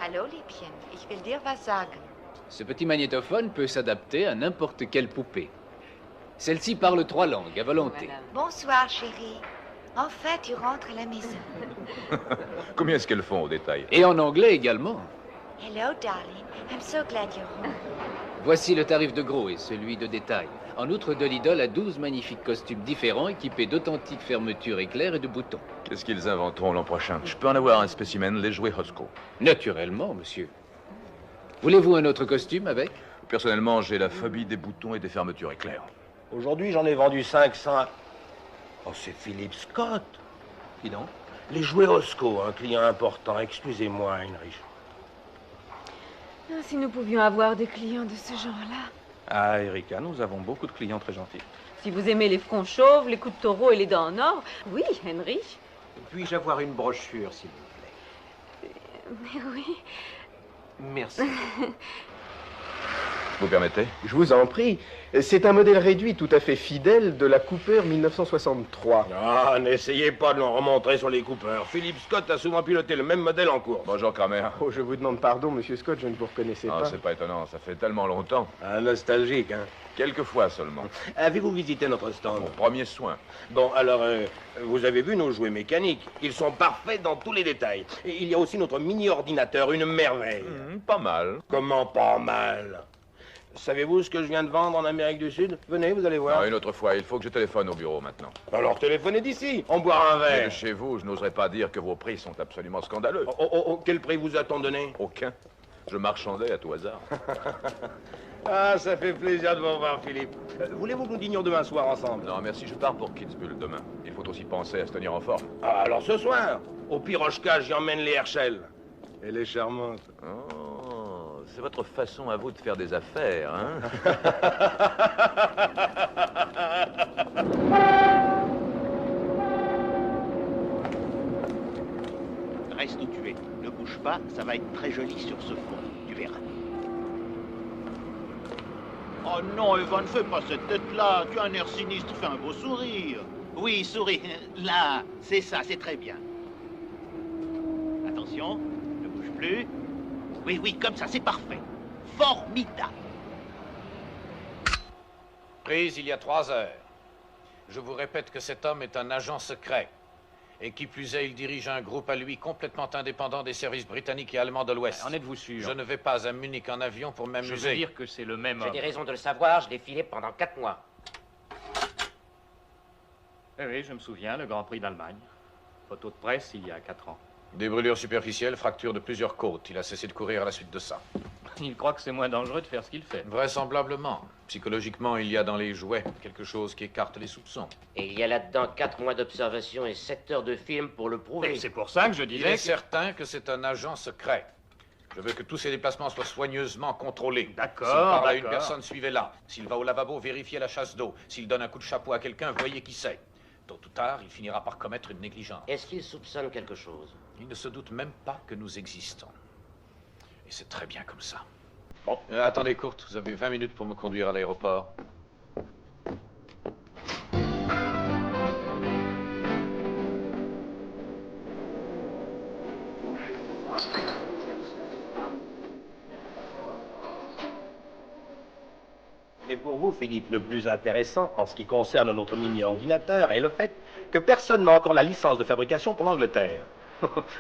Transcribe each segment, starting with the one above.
Hallo, Liebchen, ich will dir was sagen. Ce petit magnétophone peut s'adapter à n'importe quelle poupée. Celle-ci parle 3 langues à volonté. Bonsoir, chérie. Enfin, tu rentres à la maison. Combien est-ce qu'elles font au détail? Et en anglais également. Hello, darling. I'm so glad you're home. Voici le tarif de gros et celui de détail. En outre, de Lidl a 12 magnifiques costumes différents équipés d'authentiques fermetures éclairs et de boutons. Qu'est-ce qu'ils inventeront l'an prochain? Je peux en avoir un spécimen, les jouets Hosco. Naturellement, monsieur. Voulez-vous un autre costume avec? Personnellement, j'ai la phobie des boutons et des fermetures éclairs. Aujourd'hui, j'en ai vendu 500. Oh, c'est Philippe Scott. Dis donc. Les jouets Hosco, un client important. Excusez-moi, Heinrich. Ah, si nous pouvions avoir des clients de ce genre-là. Ah, Erika, nous avons beaucoup de clients très gentils. Si vous aimez les fronts chauves, les coups de taureau et les dents en or, oui, Heinrich. Puis-je avoir une brochure, s'il vous plaît? Mais oui. Merci. Vous permettez? Je vous en prie. C'est un modèle réduit tout à fait fidèle de la Cooper 1963. Ah, n'essayez pas de l'en remontrer sur les coupeurs. Philippe Scott a souvent piloté le même modèle en course. Bonjour, Kramer. Oh, je vous demande pardon, monsieur Scott, je ne vous reconnaissais Ah, pas. c'est pas étonnant, ça fait tellement longtemps. Un nostalgique, hein. Quelques fois seulement. Avez-vous visité notre stand? Mon premier soin. Bon, alors, vous avez vu nos jouets mécaniques. Ils sont parfaits dans tous les détails. Et il y a aussi notre mini-ordinateur, une merveille. Pas mal. Comment pas mal? Savez-vous ce que je viens de vendre en Amérique du Sud? Venez, vous allez voir. Non, une autre fois, il faut que je téléphone au bureau maintenant. Alors téléphonez d'ici, on boira un Mais verre. de chez vous, je n'oserais pas dire que vos prix sont absolument scandaleux. Quel prix vous a-t-on donné? Aucun. Je marchandais à tout hasard. Ah, ça fait plaisir de vous revoir, Philippe. Voulez-vous que nous dînions demain soir ensemble? Non, merci, je pars pour Kitzbühel demain. Il faut aussi penser à se tenir en forme. Ah, alors ce soir, au Pirochka, j'y emmène les Herschel. Elle est charmante. Oh, c'est votre façon à vous de faire des affaires, hein? Reste où tu es. Ne bouge pas, ça va être très joli sur ce fond. Tu verras. Oh non, Evan, fais pas cette tête-là. Tu as un air sinistre, fais un beau sourire. Oui, souris. Là, c'est ça, c'est très bien. Attention, ne bouge plus. Oui, oui, comme ça, c'est parfait. Formidable. Prise il y a 3 heures. Je vous répète que cet homme est un agent secret. Et qui plus est, il dirige un groupe à lui complètement indépendant des services britanniques et allemands de l'Ouest. En êtes-vous sûr? Je ne vais pas à Munich en avion pour Je m'amuser. veux dire que c'est le même J'ai homme. des raisons de le savoir, je l'ai filé pendant 4 mois. Oui, je me souviens, le Grand Prix d'Allemagne. Photo de presse il y a 4 ans. Des brûlures superficielles, fracture de plusieurs côtes. Il a cessé de courir à la suite de ça. Il croit que c'est moins dangereux de faire ce qu'il fait. Vraisemblablement. Psychologiquement, il y a dans les jouets quelque chose qui écarte les soupçons. Et il y a là-dedans 4 mois d'observation et 7 heures de film pour le prouver. Et c'est pour ça que je Il disais est que... certain que c'est un agent secret. Je veux que tous ses déplacements soient soigneusement contrôlés. D'accord, S'il parle à une d'accord. personne, suivez-la. S'il va au lavabo, vérifiez la chasse d'eau. S'il donne un coup de chapeau à quelqu'un, voyez qui c'est. Tôt ou tard, il finira par commettre une négligence. Est-ce qu'il soupçonne quelque chose? Il ne se doute même pas que nous existons. Et c'est très bien comme ça. Bon. Attendez, Kurt, vous avez 20 minutes pour me conduire à l'aéroport. Et pour vous, Philippe, le plus intéressant en ce qui concerne notre mini-ordinateur est le fait que personne n'a encore la licence de fabrication pour l'Angleterre.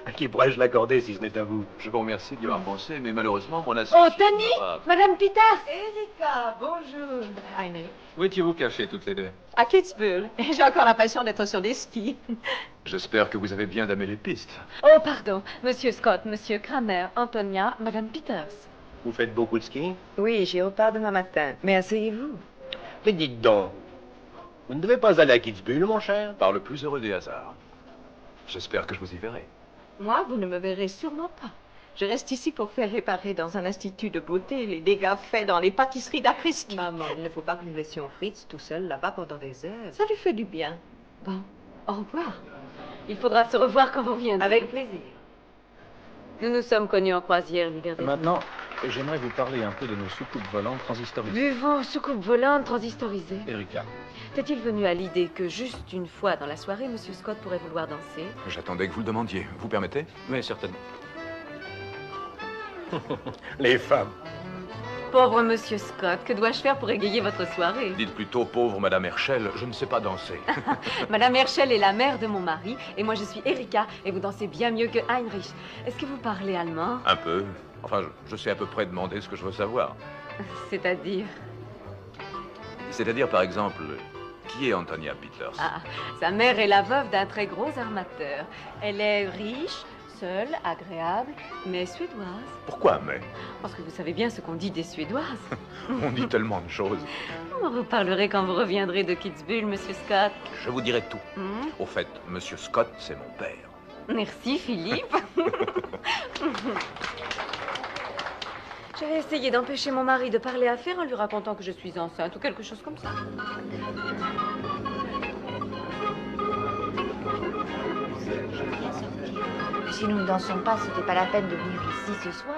À qui pourrais-je l'accorder si ce n'est à vous? Je vous remercie d'y avoir pensé, mais malheureusement, mon Oh, Tani! Madame Peters! Erika, bonjour. Heinrich. Où étiez-vous cachés toutes les deux? À Kitzbühel. J'ai encore l'impression d'être sur des skis. J'espère que vous avez bien damé les pistes. Oh, pardon. Monsieur Scott, Monsieur Kramer, Antonia, Madame Peters. Vous faites beaucoup de ski? Oui, j'y repars demain matin. Mais asseyez-vous. Mais dites donc, vous ne devez pas aller à Kitzbühel, mon cher? Par le plus heureux des hasards. J'espère que je vous y verrai. Moi, vous ne me verrez sûrement pas. Je reste ici pour faire réparer dans un institut de beauté les dégâts faits dans les pâtisseries d'après-ski. Maman, il ne faut pas que nous laissions Fritz tout seul là-bas pendant des heures. Ça lui fait du bien. Bon, au revoir. Il faudra se revoir quand vous viendrez. Avec plaisir. Nous nous sommes connus en croisière l'hiver dernier. Maintenant, j'aimerais vous parler un peu de nos soucoupes volantes transistorisées. Buvons, soucoupe volante, transistorisée. Erika. T'est-il venu à l'idée que juste une fois dans la soirée, Monsieur Scott pourrait vouloir danser? J'attendais que vous le demandiez. Vous permettez? Oui, certainement. Les femmes. Pauvre Monsieur Scott, que dois-je faire pour égayer votre soirée? Dites plutôt, pauvre Madame Herschel, je ne sais pas danser. Madame Herschel est la mère de mon mari, et moi je suis Erika, et vous dansez bien mieux que Heinrich. Est-ce que vous parlez allemand? Un peu. Enfin, je sais à peu près demander ce que je veux savoir. C'est-à-dire? C'est-à-dire, par exemple, qui est Antonia Peters? Ah, sa mère est la veuve d'un très gros armateur. Elle est riche, seule, agréable, mais suédoise. Pourquoi mais? Parce que vous savez bien ce qu'on dit des Suédoises. On dit tellement de choses. Vous m'en reparlerez quand vous reviendrez de Kitzbühel, Monsieur Scott. Je vous dirai tout. Au fait, Monsieur Scott, c'est mon père. Merci, Philippe. J'avais essayé d'empêcher mon mari de parler affaires en lui racontant que je suis enceinte ou quelque chose comme ça. Si nous ne dansons pas, c'était pas la peine de venir ici ce soir.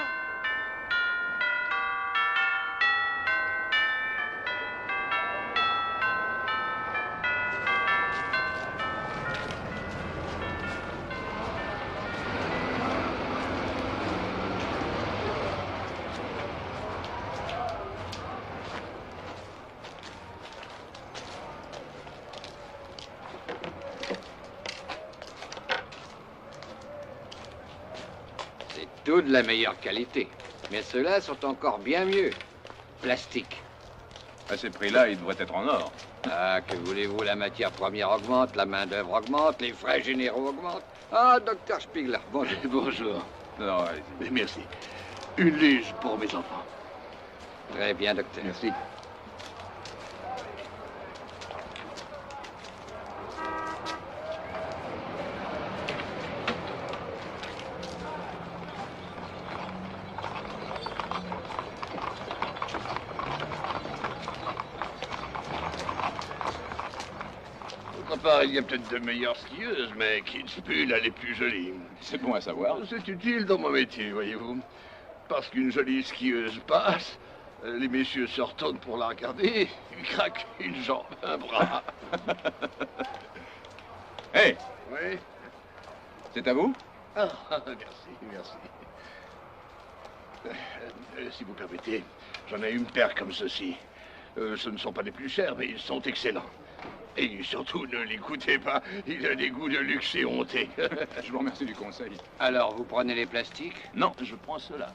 Tout de la meilleure qualité. Mais ceux-là sont encore bien mieux. Plastique. À ces prix-là, ils devraient être en or. Ah, que voulez-vous, la matière première augmente, la main-d'œuvre augmente, les frais généraux augmentent. Ah, docteur Spiegler, bonjour. Bonjour. Non, allez-y. Merci. Une luge pour mes enfants. Très bien, docteur. Merci. Il y a peut-être de meilleures skieuses, mais Kitzbühel, elle est plus jolie. C'est bon à savoir. C'est utile dans mon métier, voyez-vous. Parce qu'une jolie skieuse passe, les messieurs se retournent pour la regarder, ils craquent une jambe, un bras. Hé! Oui? C'est à vous? Ah, merci. Si vous permettez, j'en ai une paire comme ceci. Ce ne sont pas les plus chers, mais ils sont excellents. Et surtout, ne l'écoutez pas, il a des goûts de luxe et honté. Je vous remercie du conseil. Alors, vous prenez les plastiques? Non, je prends cela.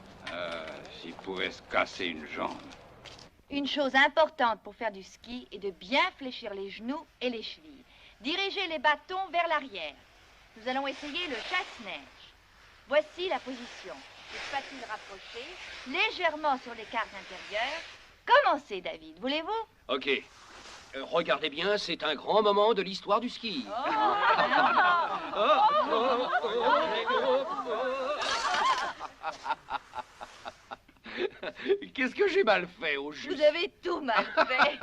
S'il pouvait se casser une jambe. Une chose importante pour faire du ski est de bien fléchir les genoux et les chevilles. Dirigez les bâtons vers l'arrière. Nous allons essayer le chasse-neige. Voici la position. Les spatules rapprochées, légèrement sur les cartes intérieures. Commencez, David, voulez-vous? Ok. Regardez bien, c'est un grand moment de l'histoire du ski. Qu'est-ce que j'ai mal fait au juste? Vous avez tout mal fait.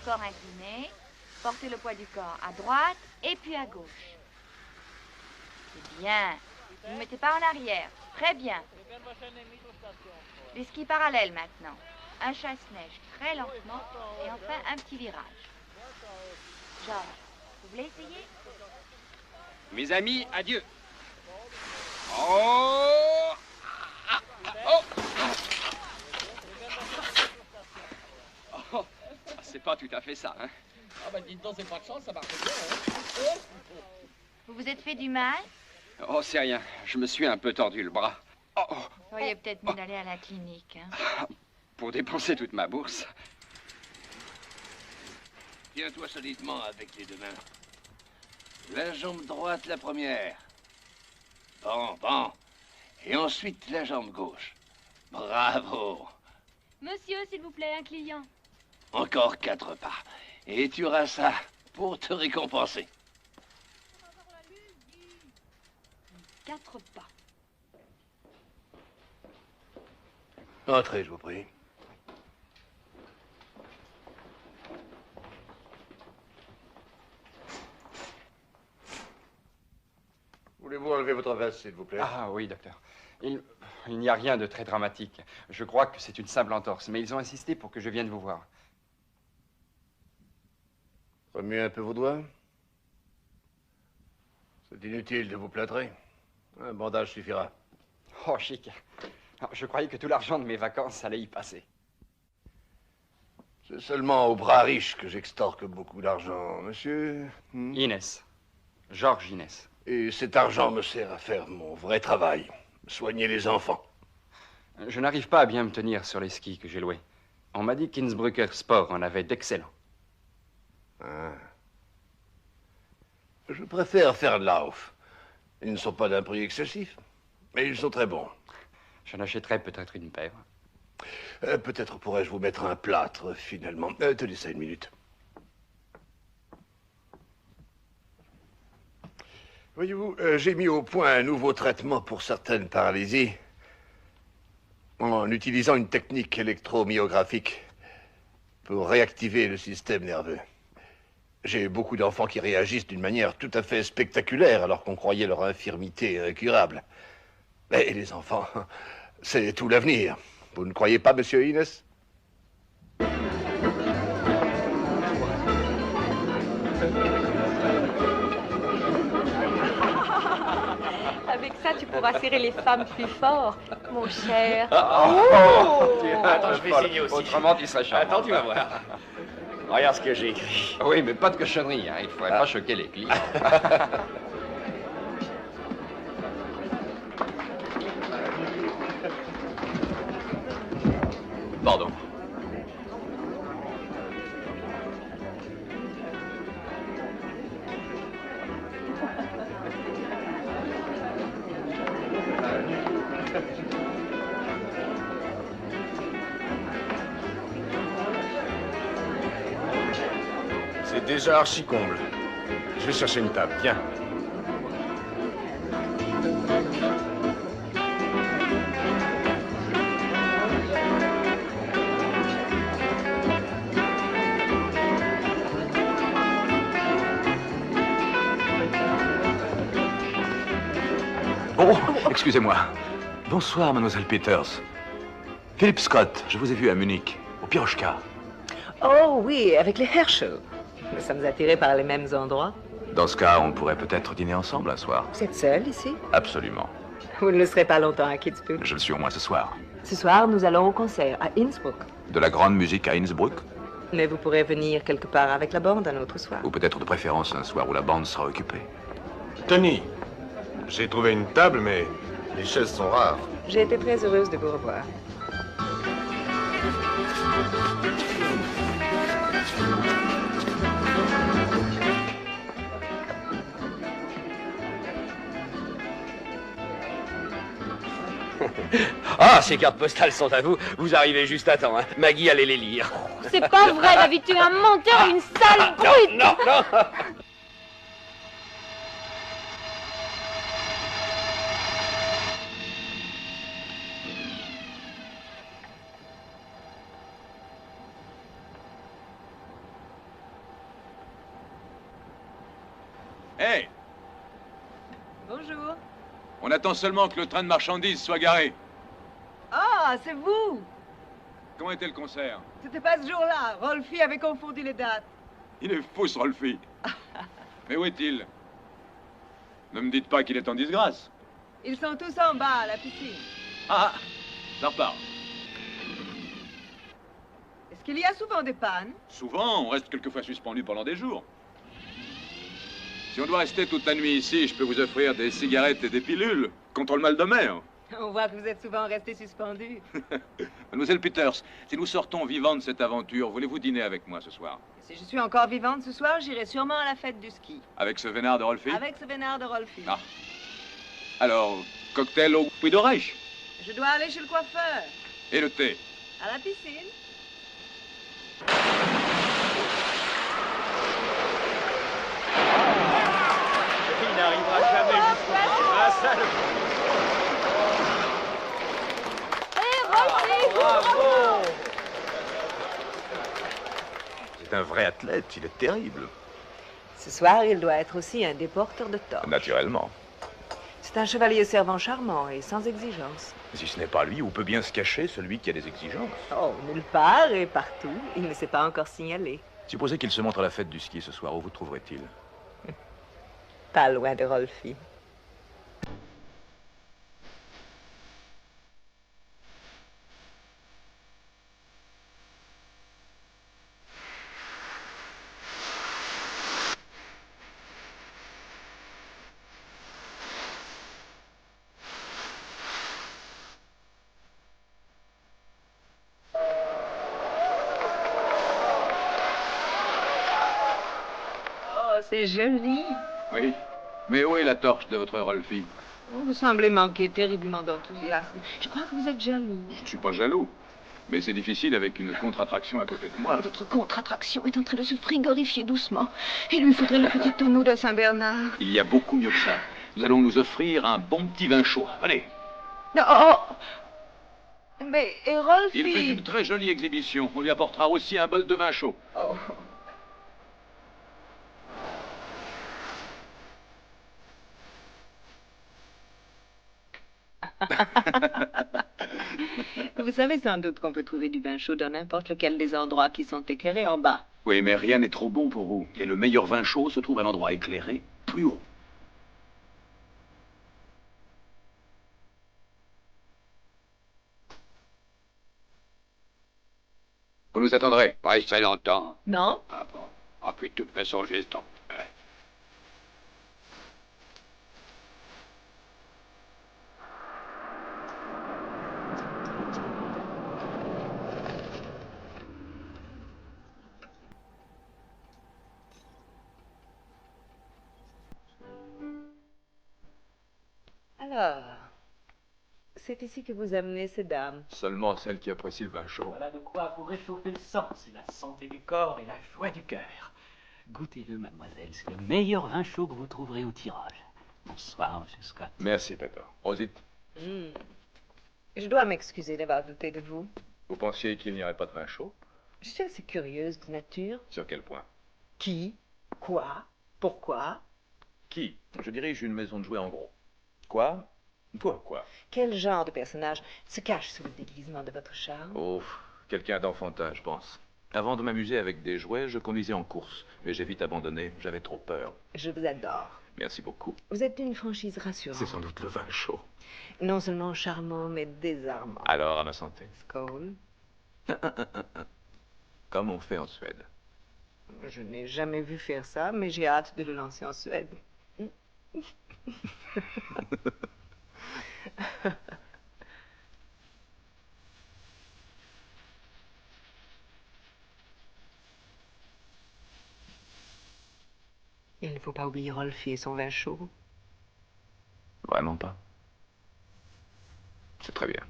corps incliné. Portez le poids du corps à droite et puis à gauche. C'est bien. Ne vous mettez pas en arrière. Très bien. Les skis parallèles maintenant. Un chasse-neige très lentement et enfin un petit virage. Georges, vous voulez essayer? Mes amis, adieu. Oh! Oh! Oh, c'est pas tout à fait ça, hein? Ah bah dites donc, c'est pas de chance, ça marche bien, hein? Vous vous êtes fait du mal? Oh, c'est rien. Je me suis un peu tordu le bras. Vous auriez peut-être mieux d'aller à la clinique, hein? Pour dépenser toute ma bourse. Tiens-toi solidement avec les deux mains. La jambe droite, la première. Bon. Et ensuite, la jambe gauche. Bravo. Monsieur, s'il vous plaît, un client. Encore 4 pas. Et tu auras ça pour te récompenser. 4 pas. Entrez, je vous prie. Voulez-vous enlever votre veste, s'il vous plaît? Ah oui, docteur. Il n'y a rien de très dramatique. Je crois que c'est une simple entorse, mais ils ont insisté pour que je vienne vous voir. Remuez un peu vos doigts. C'est inutile de vous plâtrer. Un bandage suffira. Oh, chic. Je croyais que tout l'argent de mes vacances allait y passer. C'est seulement aux bras riches que j'extorque beaucoup d'argent, monsieur. Inès. Georges Inès. Et cet argent me sert à faire mon vrai travail. Soigner les enfants. Je n'arrive pas à bien me tenir sur les skis que j'ai loués. On m'a dit qu'Innsbrucker Sport en avait d'excellents. Ah. Je préfère Fernlauf. Ils ne sont pas d'un prix excessif, mais ils sont très bons. J'en achèterai peut-être une paire. Peut-être pourrais-je vous mettre un plâtre, finalement. Tenez ça une minute. Voyez-vous, j'ai mis au point un nouveau traitement pour certaines paralysies en utilisant une technique électromyographique pour réactiver le système nerveux. J'ai beaucoup d'enfants qui réagissent d'une manière tout à fait spectaculaire alors qu'on croyait leur infirmité incurable. Et les enfants, c'est tout l'avenir. Vous ne croyez pas, monsieur Inès? Avec ça, tu pourras serrer les femmes plus fort, mon cher. Attends, je vais essayer aussi. Autrement, tu serais charmant. Attends, tu vas voir. Regarde ce que j'ai écrit. Oui, mais pas de cochonnerie, hein. Il ne faudrait pas choquer les clients. Pardon. C'est déjà archi comble. Je vais chercher une table, viens. Oh, excusez-moi. Bonsoir, mademoiselle Peters. Philip Scott, je vous ai vu à Munich, au Pirochka. Oh oui, avec les Herschel. Nous sommes attirés par les mêmes endroits. Dans ce cas, on pourrait peut-être dîner ensemble un soir. Vous êtes seul ici? Absolument. Vous ne le serez pas longtemps à Kitzbühel. Je le suis au moins ce soir. Ce soir, nous allons au concert à Innsbruck. De la grande musique à Innsbruck, Mais vous pourrez venir quelque part avec la bande un autre soir. ou peut-être de préférence un soir où la bande sera occupée. Tony, j'ai trouvé une table, mais les chaises sont rares. J'ai été très heureuse de vous revoir. Ah, ces cartes postales sont à vous. Vous arrivez juste à temps, hein. Maggie allait les lire. C'est pas vrai, David, tu es un menteur, une sale brute. Non. Hé, Bonjour. on attend seulement que le train de marchandises soit garé. Ah, c'est vous. Comment était le concert? C'était pas ce jour-là. Rolfie avait confondu les dates. Il est fou, ce Rolfie. Mais où est-il? Ne me dites pas qu'il est en disgrâce. Ils sont tous en bas, à la piscine. Ah, ça repart. Est-ce qu'il y a souvent des pannes? Souvent, on reste quelquefois suspendu pendant des jours. Si on doit rester toute la nuit ici, je peux vous offrir des cigarettes et des pilules contre le mal de mer. On voit que vous êtes souvent resté suspendu. Mademoiselle Peters, si nous sortons vivants de cette aventure, voulez-vous dîner avec moi ce soir? Si je suis encore vivante ce soir, j'irai sûrement à la fête du ski. Avec ce vénard de Rolfie? Avec ce vénard de Rolfie. Ah. Alors, cocktail au Puy d'Orèche? Je dois aller chez le coiffeur. Et le thé? À la piscine. Il n'arrivera jamais jusqu'au bout. Ah, ça, Bravo! C'est un vrai athlète, il est terrible. Ce soir, il doit être aussi un des porteurs de torches. Naturellement. C'est un chevalier servant charmant et sans exigence. Si ce n'est pas lui, où peut bien se cacher celui qui a des exigences? Oh, nulle part et partout. Il ne s'est pas encore signalé. Supposez qu'il se montre à la fête du ski ce soir, où vous trouverait-il? Pas loin de Rolfie. Oh, c'est joli. Oui. Mais où est la torche de votre Rolfie? Vous semblez manquer terriblement d'enthousiasme. Je crois que vous êtes jaloux. Je ne suis pas jaloux. Mais c'est difficile avec une contre-attraction à côté de moi. Votre contre-attraction est en train de se frigorifier doucement. Il lui faudrait le petit tonneau de Saint-Bernard. Il y a beaucoup mieux que ça. Nous allons nous offrir un bon petit vin chaud. Allez. Oh! Mais, et Rolfie? Il fait une très jolie exhibition. On lui apportera aussi un bol de vin chaud. Oh. Vous savez sans doute qu'on peut trouver du vin chaud dans n'importe lequel des endroits qui sont éclairés en bas. Oui, mais rien n'est trop bon pour vous. Et le meilleur vin chaud se trouve à l'endroit éclairé, plus haut. Vous nous attendrez? Pas très longtemps. Non? Ah bon. Ah, puis de toute façon, j'ai le temps. Ouais. Alors, c'est ici que vous amenez ces dames. Seulement celle qui apprécie le vin chaud. Voilà de quoi vous réchauffer le sang. C'est la santé du corps et la joie du cœur. Goûtez-le, mademoiselle. C'est le meilleur vin chaud que vous trouverez au tirage. Bonsoir, monsieur Scott. Merci, Peter. Rosite, Je dois m'excuser d'avoir douté de vous. vous pensiez qu'il n'y aurait pas de vin chaud? Je suis assez curieuse de nature. Sur quel point? Qui? Quoi? Pourquoi? Qui? Je dirige une maison de jouets en gros. Quoi? Pourquoi? Quel genre de personnage se cache sous le déguisement de votre charme? Oh, quelqu'un d'enfantin, je pense. Avant de m'amuser avec des jouets, je conduisais en course. Mais j'ai vite abandonné, j'avais trop peur. Je vous adore. Merci beaucoup. Vous êtes d'une franchise rassurante. C'est sans doute le vin chaud. Non seulement charmant, mais désarmant. Alors, à ma santé. Skål. Comme on fait en Suède. Je n'ai jamais vu faire ça, mais j'ai hâte de le lancer en Suède. Il ne faut pas oublier Rolfie et son vin chaud. Vraiment pas. C'est très bien.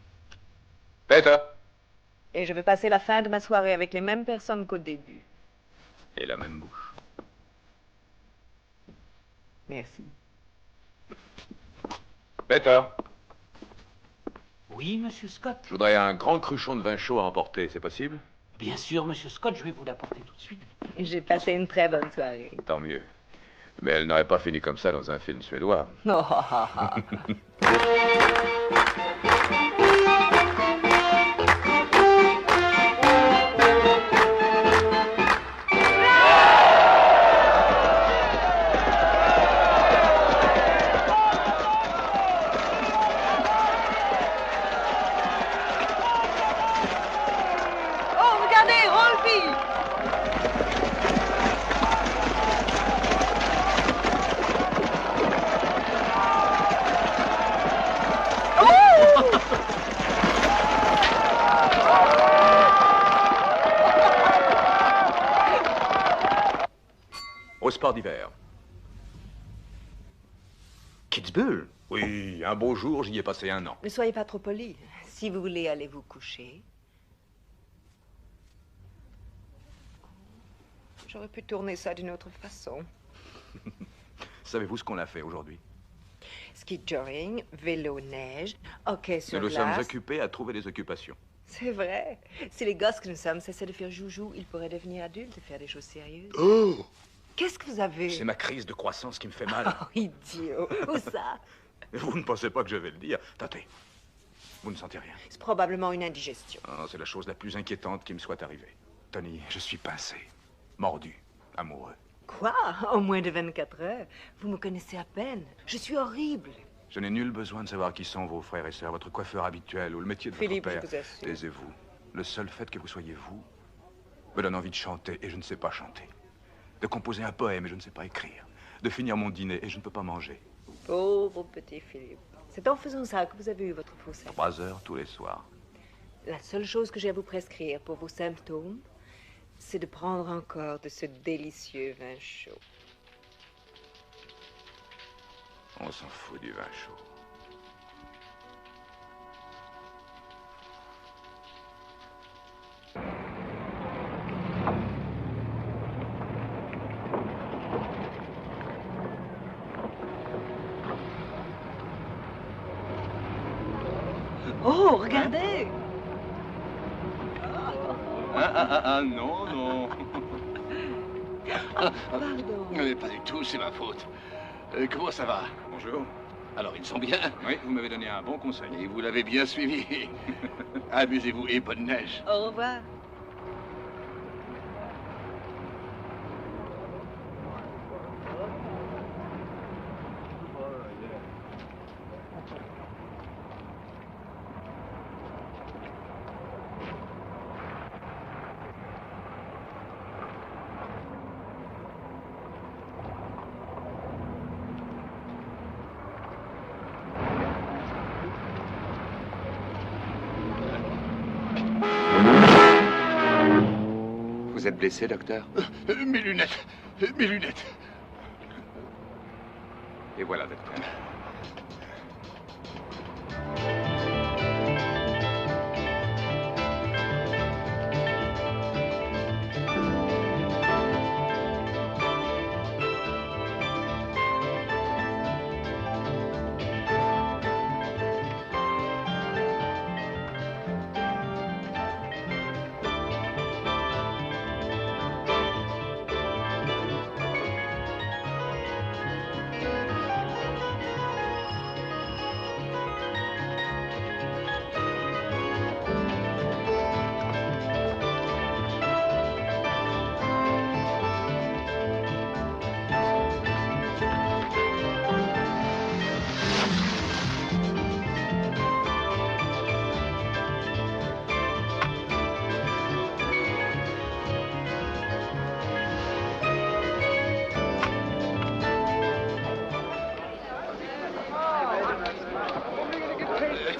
Peter! Et je vais passer la fin de ma soirée avec les mêmes personnes qu'au début. Et la même bouche. Merci. Peter! Oui, monsieur Scott? Je voudrais un grand cruchon de vin chaud à emporter, c'est possible? Bien sûr, monsieur Scott, je vais vous l'apporter tout de suite. J'ai passé une très bonne soirée. Tant mieux. Mais elle n'aurait pas fini comme ça dans un film suédois. Oh, regardez, Rolfi! Au sport d'hiver. Kitzbühel? Oui, un beau jour, j'y ai passé 1 an. Ne soyez pas trop poli. Si vous voulez aller vous coucher. J'aurais pu tourner ça d'une autre façon. Savez-vous ce qu'on a fait aujourd'hui? Ski jogging, vélo, neige, hockey sur Nous nous glace. sommes occupés à trouver des occupations. C'est vrai. Si les gosses que nous sommes cessaient de faire joujou, ils pourraient devenir adultes et faire des choses sérieuses. Oh! Qu'est-ce que vous avez? C'est ma crise de croissance qui me fait mal. Oh, idiot. Où ça? Vous ne pensez pas que je vais le dire? Tentez. Vous ne sentez rien. C'est probablement une indigestion. Oh, c'est la chose la plus inquiétante qui me soit arrivée. Tony, je suis pincé, mordu, amoureux. Quoi? En moins de 24 heures? Vous me connaissez à peine. Je suis horrible. Je n'ai nul besoin de savoir qui sont vos frères et sœurs, votre coiffeur habituel ou le métier de Philippe, votre je père. vous assure. Taisez-vous. Le seul fait que vous soyez vous me donne envie de chanter et je ne sais pas chanter. De composer un poème et je ne sais pas écrire. De finir mon dîner et je ne peux pas manger. Pauvre petit Philippe. C'est en faisant ça que vous avez eu votre fausset. 3 heures tous les soirs. La seule chose que j'ai à vous prescrire pour vos symptômes, c'est de prendre encore de ce délicieux vin chaud. On s'en fout du vin chaud. Oh, regardez! Non, non. Pardon. Mais pas du tout, c'est ma faute. Comment ça va? Bonjour. Alors, ils sont bien? Oui, vous m'avez donné un bon conseil. Et vous l'avez bien suivi. Amusez-vous et bonne neige. Au revoir. Vous êtes blessé, docteur? Mes lunettes. Mes lunettes. Et voilà, docteur.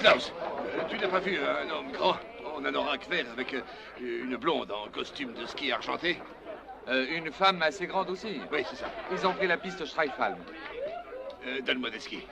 Klaus, tu n'as pas vu un homme grand, en anorak vert, avec une blonde en costume de ski argenté? Une femme assez grande aussi. Oui, c'est ça. Ils ont pris la piste Streifalm. Donne-moi des skis.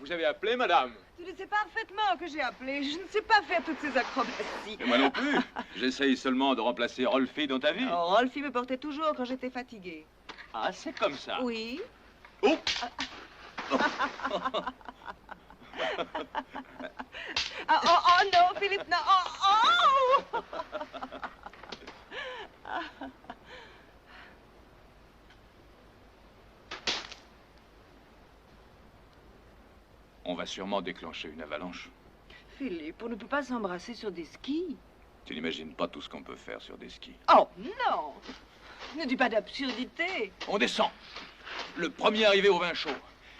Vous avez appelé, madame? Tu le sais parfaitement que j'ai appelé. Je ne sais pas faire toutes ces acrobaties. Et moi non plus. J'essaye seulement de remplacer Rolfie dans ta vie. Oh, Rolfie me portait toujours quand j'étais fatiguée. Ah, c'est comme ça. Oui. Oh! Oh non, Philippe, non. Oh! On va sûrement déclencher une avalanche. Philippe, on ne peut pas s'embrasser sur des skis. Tu n'imagines pas tout ce qu'on peut faire sur des skis. Oh non! Ne dis pas d'absurdité. On descend. Le premier arrivé au vin chaud.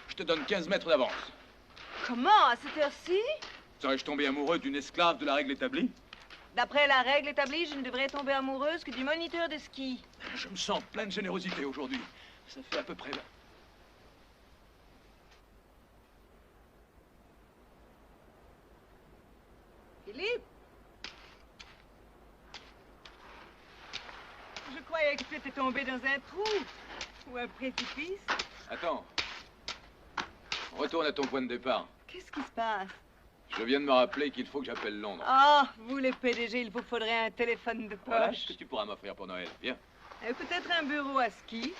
Je te donne 15 mètres d'avance. Comment, à cette heure-ci? Serais-je tombé amoureux d'une esclave de la règle établie? D'après la règle établie, je ne devrais tomber amoureuse que du moniteur de ski. Je me sens plein de générosité aujourd'hui. Ça fait à peu près... Philippe? Je croyais que tu étais tombé dans un trou ou un précipice. Attends. Retourne à ton point de départ. Qu'est-ce qui se passe? Je viens de me rappeler qu'il faut que j'appelle Londres. Ah, vous les PDG, il vous faudrait un téléphone de poche. Voilà ce que tu pourras m'offrir pour Noël. Viens. Et peut-être un bureau à ski.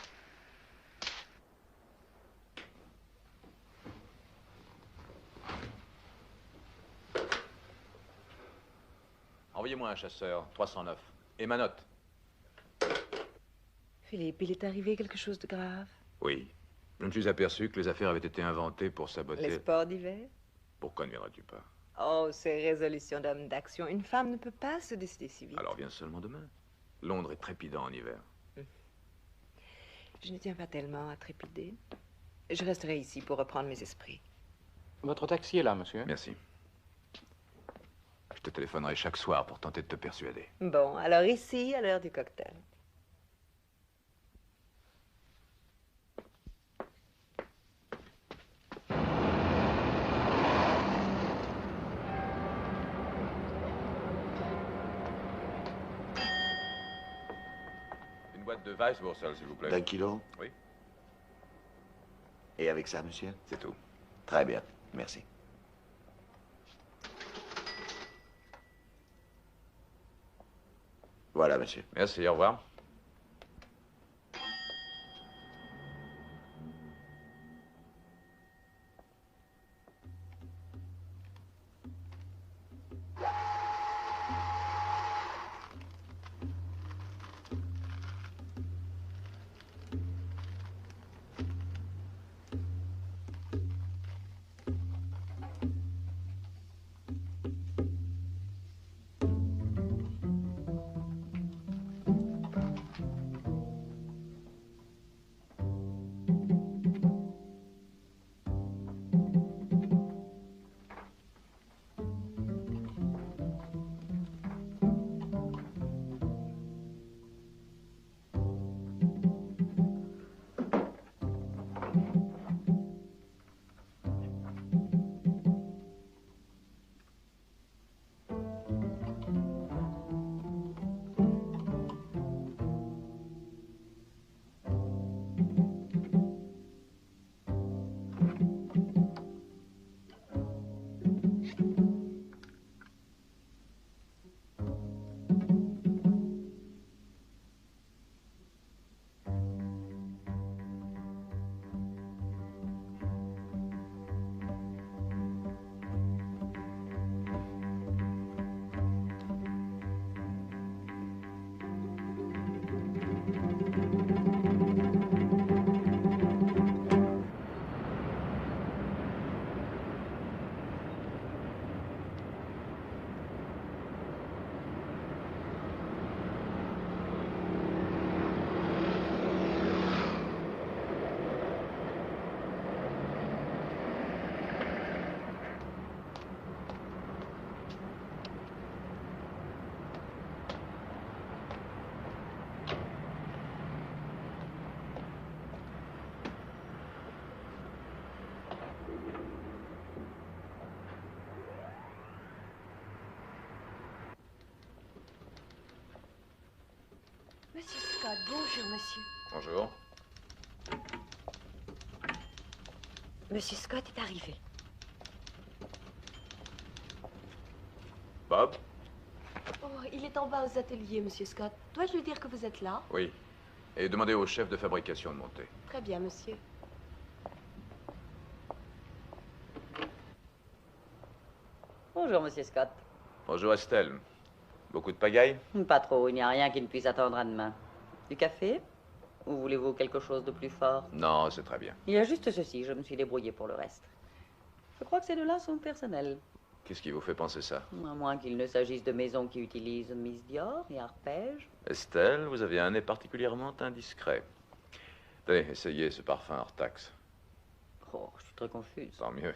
Envoyez-moi un chasseur, 309. Et ma note. Philippe, il est arrivé quelque chose de grave? Oui. Je me suis aperçu que les affaires avaient été inventées pour saboter... Les sports d'hiver? Pourquoi ne viendras-tu pas? Oh, ces résolutions d'homme d'action. Une femme ne peut pas se décider si vite. Alors viens seulement demain. Londres est trépidant en hiver. Je ne tiens pas tellement à trépider. Je resterai ici pour reprendre mes esprits. Votre taxi est là, monsieur. Merci. Je te téléphonerai chaque soir pour tenter de te persuader. Bon, alors ici, à l'heure du cocktail. Une boîte de Weisswurzel, s'il vous plaît. D'un kilo? Oui. Et avec ça, monsieur? C'est tout. Très bien, merci. Voilà, monsieur. Merci, au revoir. Monsieur Scott, bonjour, monsieur. Bonjour. Monsieur Scott est arrivé. il est en bas aux ateliers, monsieur Scott. Dois-je lui dire que vous êtes là? Oui. Et demandez au chef de fabrication de monter. Très bien, monsieur. Bonjour, monsieur Scott. Bonjour Estelle. Beaucoup de pagaille? Pas trop, il n'y a rien qui ne puisse attendre à demain. Du café? Ou voulez-vous quelque chose de plus fort? Non, c'est très bien. Il y a juste ceci, je me suis débrouillé pour le reste. Je crois que ces deux-là sont personnels. Qu'est-ce qui vous fait penser ça? À moins qu'il ne s'agisse de maisons qui utilisent Miss Dior et Arpège. Estelle, vous avez un nez particulièrement indiscret. Tenez, essayez ce parfum hors taxe. Oh, je suis très confuse. Tant mieux.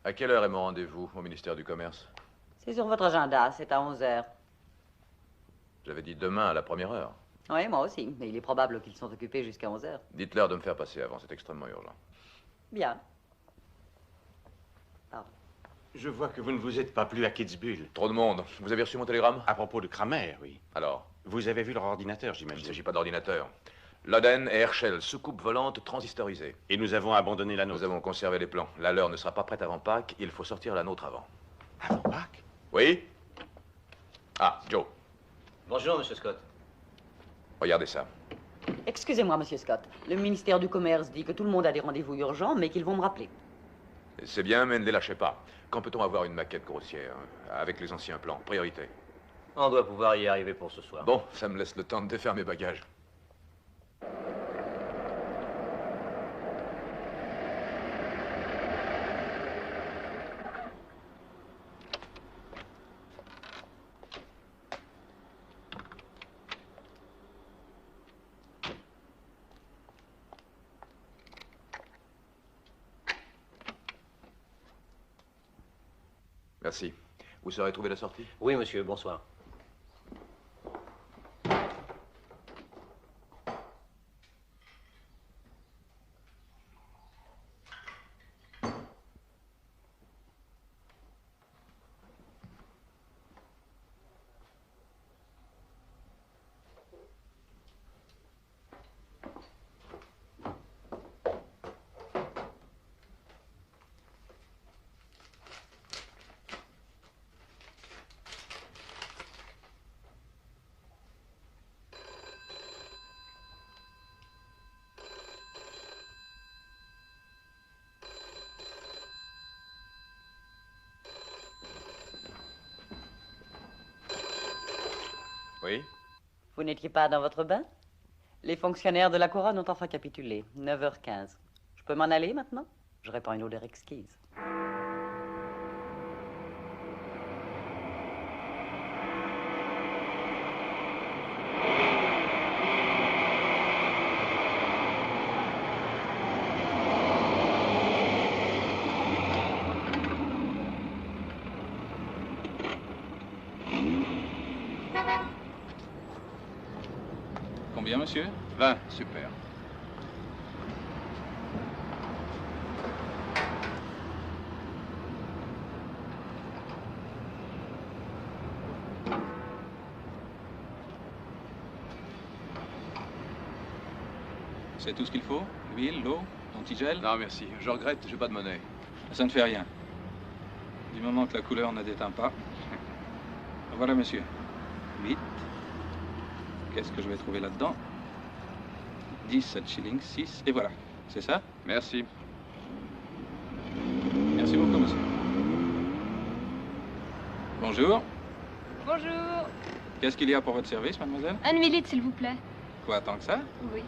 À quelle heure est mon rendez-vous au ministère du Commerce? C'est sur votre agenda, c'est à 11h. J'avais dit demain à la première heure. Oui, moi aussi, mais il est probable qu'ils sont occupés jusqu'à 11h. Dites-leur de me faire passer avant, c'est extrêmement urgent. Bien. Je vois que vous ne vous êtes pas plu à Kitzbühel. Trop de monde. Vous avez reçu mon télégramme? À propos de Kramer, oui. Alors? Vous avez vu leur ordinateur, j'imagine. Il ne s'agit pas d'ordinateur. Loden et Herschel, soucoupe volante transistorisée. Et nous avons abandonné la nôtre. Nous avons conservé les plans. La leur ne sera pas prête avant Pâques. Il faut sortir la nôtre avant. Avant Pâques? Oui? Ah, Joe. Bonjour, monsieur Scott. Regardez ça. Excusez-moi, monsieur Scott. Le ministère du Commerce dit que tout le monde a des rendez-vous urgents, mais qu'ils vont me rappeler. C'est bien, mais ne les lâchez pas. Quand peut-on avoir une maquette grossière, avec les anciens plans? Priorité. On doit pouvoir y arriver pour ce soir. Bon, ça me laisse le temps de défaire mes bagages. Merci. Vous saurez trouver la sortie? Oui, monsieur, bonsoir. Oui? Vous n'étiez pas dans votre bain? Les fonctionnaires de la couronne ont enfin capitulé. 9h15. Je peux m'en aller maintenant? Je répands une odeur exquise. Combien, monsieur? 20, super. C'est tout ce qu'il faut? L'huile, l'eau, l'antigel? Non, merci. Je regrette, j'ai pas de monnaie. Ça ne fait rien. Du moment que la couleur ne déteint pas. Voilà, monsieur. 8. Qu'est-ce que je vais trouver là-dedans? 17 shillings, 6, et voilà. C'est ça? Merci. Merci beaucoup, monsieur. Bonjour. Bonjour. Qu'est-ce qu'il y a pour votre service, mademoiselle? Un demi-litre, s'il vous plaît. Quoi, tant que ça? Oui.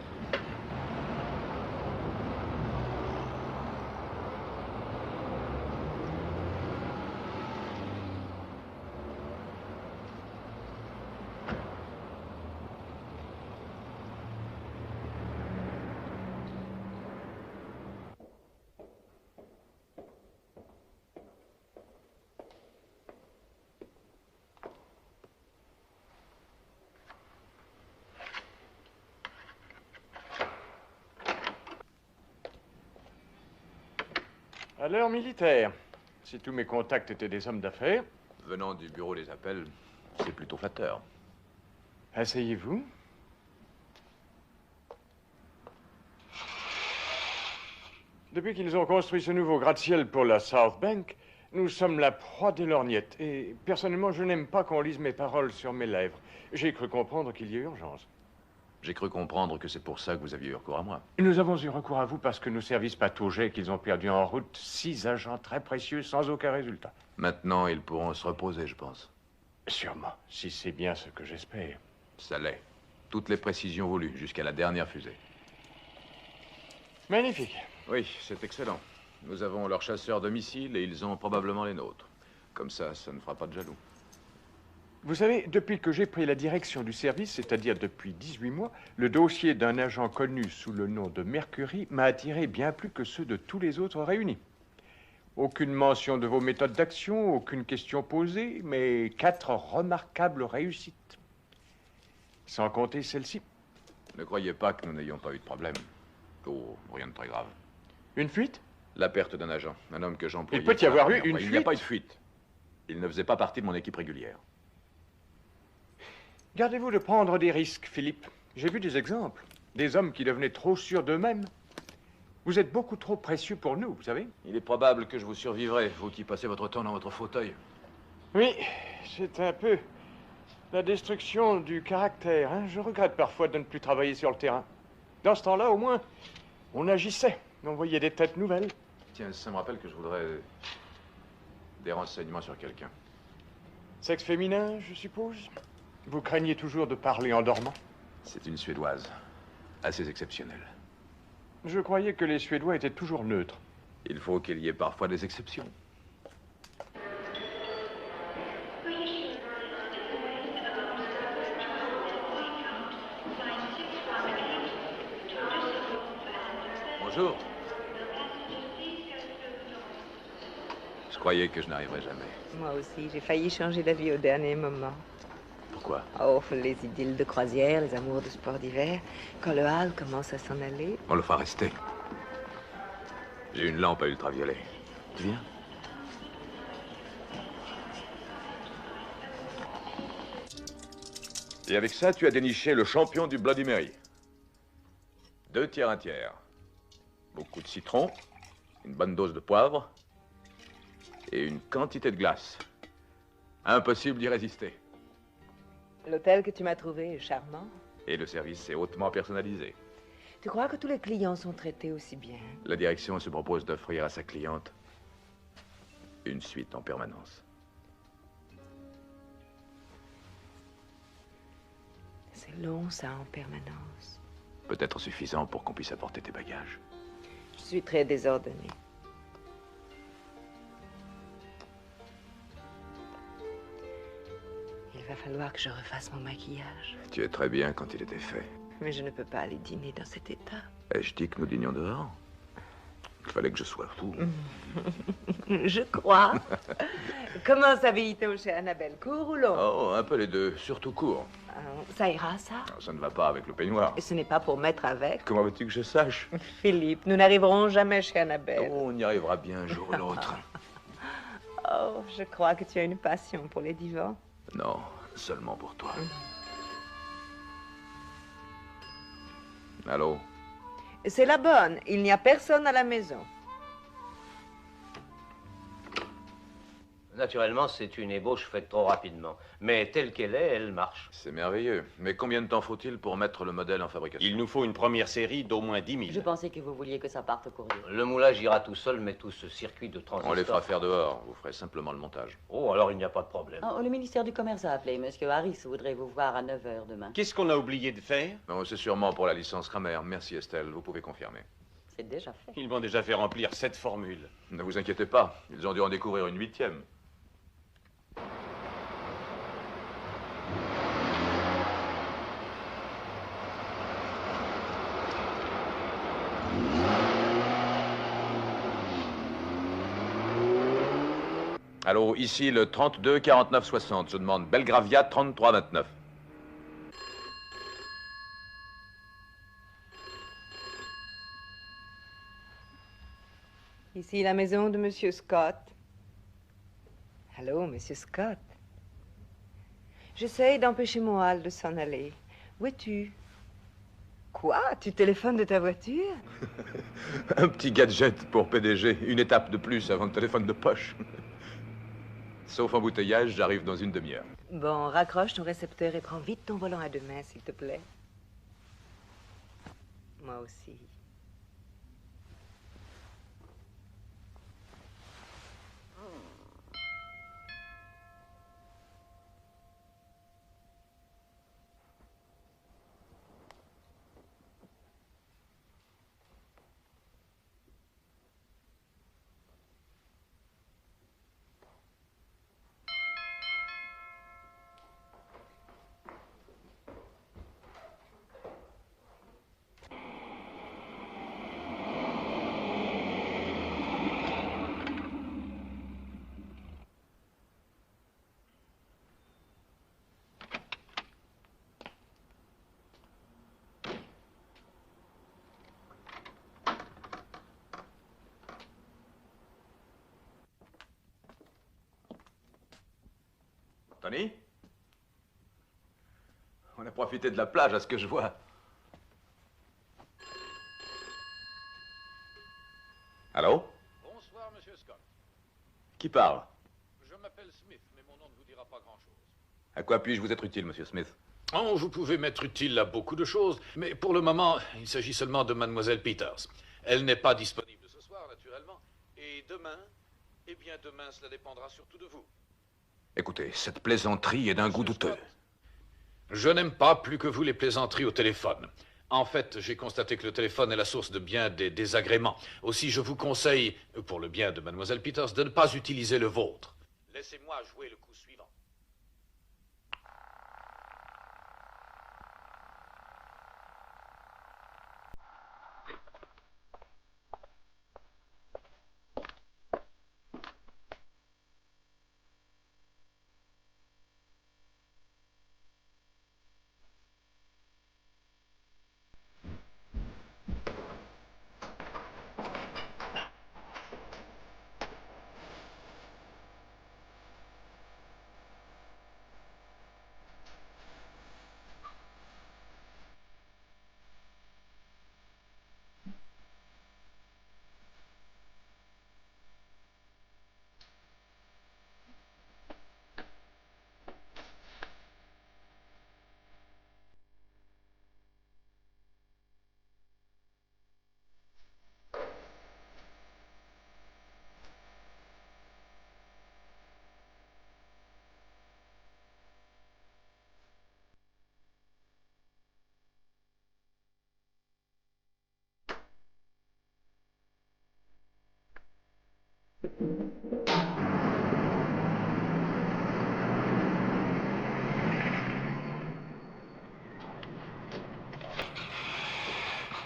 À l'heure militaire. Si tous mes contacts étaient des hommes d'affaires. Venant du bureau des appels, c'est plutôt flatteur. Asseyez-vous. Depuis qu'ils ont construit ce nouveau gratte-ciel pour la South Bank, Nous sommes la proie des lorgnettes. Et personnellement, je n'aime pas qu'on lise mes paroles sur mes lèvres. J'ai cru comprendre qu'il y a urgence. J'ai cru comprendre que c'est pour ça que vous aviez eu recours à moi. Nous avons eu recours à vous parce que nos services pataugeaient et qu'ils ont perdu en route 6 agents très précieux sans aucun résultat. Maintenant, ils pourront se reposer, je pense. Sûrement, si c'est bien ce que j'espère. Ça l'est. Toutes les précisions voulues, jusqu'à la dernière fusée. Magnifique. Oui, c'est excellent. Nous avons leurs chasseurs de missiles et ils ont probablement les nôtres. Comme ça ne fera pas de jaloux. Vous savez, depuis que j'ai pris la direction du service, c'est-à-dire depuis 18 mois, le dossier d'un agent connu sous le nom de Mercury m'a attiré bien plus que ceux de tous les autres réunis. Aucune mention de vos méthodes d'action, aucune question posée, mais 4 remarquables réussites. Sans compter celle-ci. Ne croyez pas que nous n'ayons pas eu de problème. Oh, rien de très grave. Une fuite? La perte d'un agent, un homme que j'employais. Il peut y avoir eu une fuite. Il n'y a pas eu de fuite. Il ne faisait pas partie de mon équipe régulière. Gardez-vous de prendre des risques, Philippe. J'ai vu des exemples. Des hommes qui devenaient trop sûrs d'eux-mêmes. Vous êtes beaucoup trop précieux pour nous, vous savez. Il est probable que je vous survivrai, vous qui passez votre temps dans votre fauteuil. Oui, c'est un peu la destruction du caractère. Hein. Je regrette parfois de ne plus travailler sur le terrain. Dans ce temps-là, au moins, on agissait. On voyait des têtes nouvelles. Tiens, ça me rappelle que je voudrais des renseignements sur quelqu'un. Sexe féminin, je suppose. Vous craignez toujours de parler en dormant? C'est une Suédoise, assez exceptionnelle. Je croyais que les Suédois étaient toujours neutres. Il faut qu'il y ait parfois des exceptions. Bonjour. Je croyais que je n'arriverais jamais. Moi aussi, j'ai failli changer d'avis au dernier moment. Pourquoi? Oh, les idylles de croisière, les amours de sport d'hiver. Quand le hall commence à s'en aller. On le fera rester. J'ai une lampe à ultraviolet. Tu viens? Et avec ça, tu as déniché le champion du Bloody Mary. 2 tiers, 1 tiers. Beaucoup de citron, une bonne dose de poivre et une quantité de glace. Impossible d'y résister. L'hôtel que tu m'as trouvé est charmant. Et le service est hautement personnalisé. Tu crois que tous les clients sont traités aussi bien? La direction se propose d'offrir à sa cliente une suite en permanence. C'est long, ça, en permanence. Peut-être suffisant pour qu'on puisse apporter tes bagages. Je suis très désordonnée. Il va falloir que je refasse mon maquillage. Tu es très bien quand il était fait. Mais je ne peux pas aller dîner dans cet état. Ai-je dit que nous dînions dehors? Il fallait que je sois fou. Je crois. Comment s'habille-t-on chez Annabelle? Court ou long? Oh, un peu les deux, surtout court. Ça ira, ça? Ça ne va pas avec le peignoir. Et ce n'est pas pour mettre avec. Comment veux-tu que je sache? Philippe, nous n'arriverons jamais chez Annabelle. Oh, on y arrivera bien un jour ou l'autre. Oh, je crois que tu as une passion pour les divans. Non, seulement pour toi. Allô? C'est la bonne. Il n'y a personne à la maison. Naturellement, c'est une ébauche faite trop rapidement. Mais telle qu'elle est, elle marche. C'est merveilleux. Mais combien de temps faut-il pour mettre le modèle en fabrication? Il nous faut une première série d'au moins 10 000. Je pensais que vous vouliez que ça parte au courrier. Le moulage ira tout seul, mais tout ce circuit de transistor... On les fera faire dehors. Vous ferez simplement le montage. Oh, alors il n'y a pas de problème. Oh, le ministère du Commerce a appelé. Monsieur Harris voudrait vous voir à 9 h demain. Qu'est-ce qu'on a oublié de faire? Non, c'est sûrement pour la licence Kramer. Merci Estelle, vous pouvez confirmer. C'est déjà fait. Ils m'ont déjà fait remplir 7 formules. Ne vous inquiétez pas, ils ont dû en découvrir une 8e. Allô, ici le 32 49 60. Je demande Belgravia 33 29. Ici la maison de Monsieur Scott. Allô, Monsieur Scott. J'essaye d'empêcher mon hall de s'en aller. Où es-tu? Quoi? Tu téléphones de ta voiture? Un petit gadget pour PDG. Une étape de plus avant le téléphone de poche. Sauf embouteillage, j'arrive dans une demi-heure. Bon, raccroche ton récepteur et prends vite ton volant à deux mains, s'il te plaît. Moi aussi. Tony? On a profité de la plage, à ce que je vois. Allô? Bonsoir, monsieur Scott. Qui parle? Je m'appelle Smith, mais mon nom ne vous dira pas grand-chose. À quoi puis-je vous être utile, monsieur Smith? Oh, vous pouvez m'être utile à beaucoup de choses, mais pour le moment, il s'agit seulement de mademoiselle Peters. Elle n'est pas disponible ce soir, naturellement. Et demain, eh bien demain, cela dépendra surtout de vous. Écoutez, cette plaisanterie est d'un goût douteux. Je n'aime pas plus que vous les plaisanteries au téléphone. En fait, j'ai constaté que le téléphone est la source de bien des désagréments. Aussi, je vous conseille, pour le bien de mademoiselle Peters, de ne pas utiliser le vôtre. Laissez-moi jouer le coup suivant.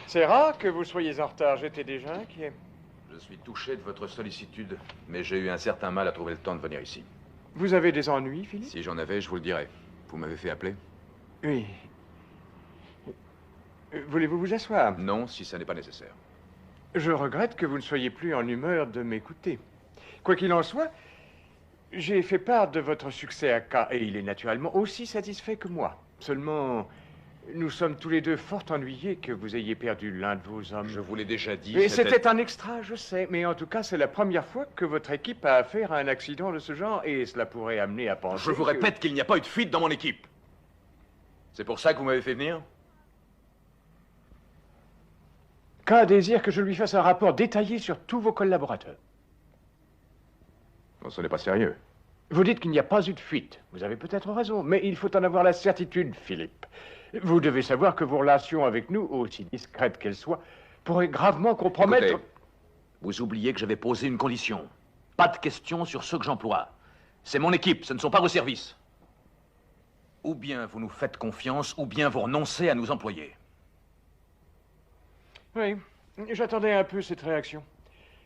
C'est rare que vous soyez en retard, j'étais déjà inquiet. Je suis touché de votre sollicitude, mais j'ai eu un certain mal à trouver le temps de venir ici. Vous avez des ennuis, Philippe? Si j'en avais, je vous le dirais. Vous m'avez fait appeler? Oui. Voulez-vous vous asseoir? Non, si ça n'est pas nécessaire. Je regrette que vous ne soyez plus en humeur de m'écouter. Quoi qu'il en soit, j'ai fait part de votre succès à K et il est naturellement aussi satisfait que moi. Seulement, nous sommes tous les deux fort ennuyés que vous ayez perdu l'un de vos hommes. Je vous l'ai déjà dit. Et c'était un extra, je sais, mais en tout cas, c'est la première fois que votre équipe a affaire à un accident de ce genre et cela pourrait amener à penser. Je vous répète qu'il n'y a pas eu de fuite dans mon équipe. C'est pour ça que vous m'avez fait venir? K désire que je lui fasse un rapport détaillé sur tous vos collaborateurs. Non, ce n'est pas sérieux. Vous dites qu'il n'y a pas eu de fuite. Vous avez peut-être raison, mais il faut en avoir la certitude, Philippe. Vous devez savoir que vos relations avec nous, aussi discrètes qu'elles soient, pourraient gravement compromettre... Écoutez, vous oubliez que j'avais posé une condition. Pas de questions sur ceux que j'emploie. C'est mon équipe, ce ne sont pas vos services. Ou bien vous nous faites confiance, ou bien vous renoncez à nous employer. Oui, j'attendais un peu cette réaction.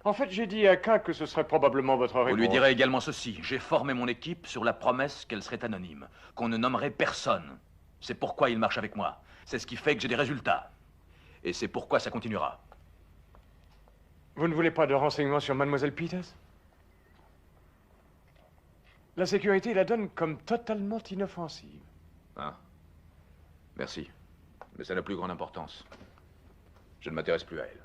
En fait, j'ai dit à K que ce serait probablement votre réponse. Vous lui direz également ceci. J'ai formé mon équipe sur la promesse qu'elle serait anonyme, qu'on ne nommerait personne. C'est pourquoi il marche avec moi. C'est ce qui fait que j'ai des résultats. Et c'est pourquoi ça continuera. Vous ne voulez pas de renseignements sur mademoiselle Peters? La sécurité la donne comme totalement inoffensive. Ah. Merci. Mais ça n'a plus grande importance. Je ne m'intéresse plus à elle.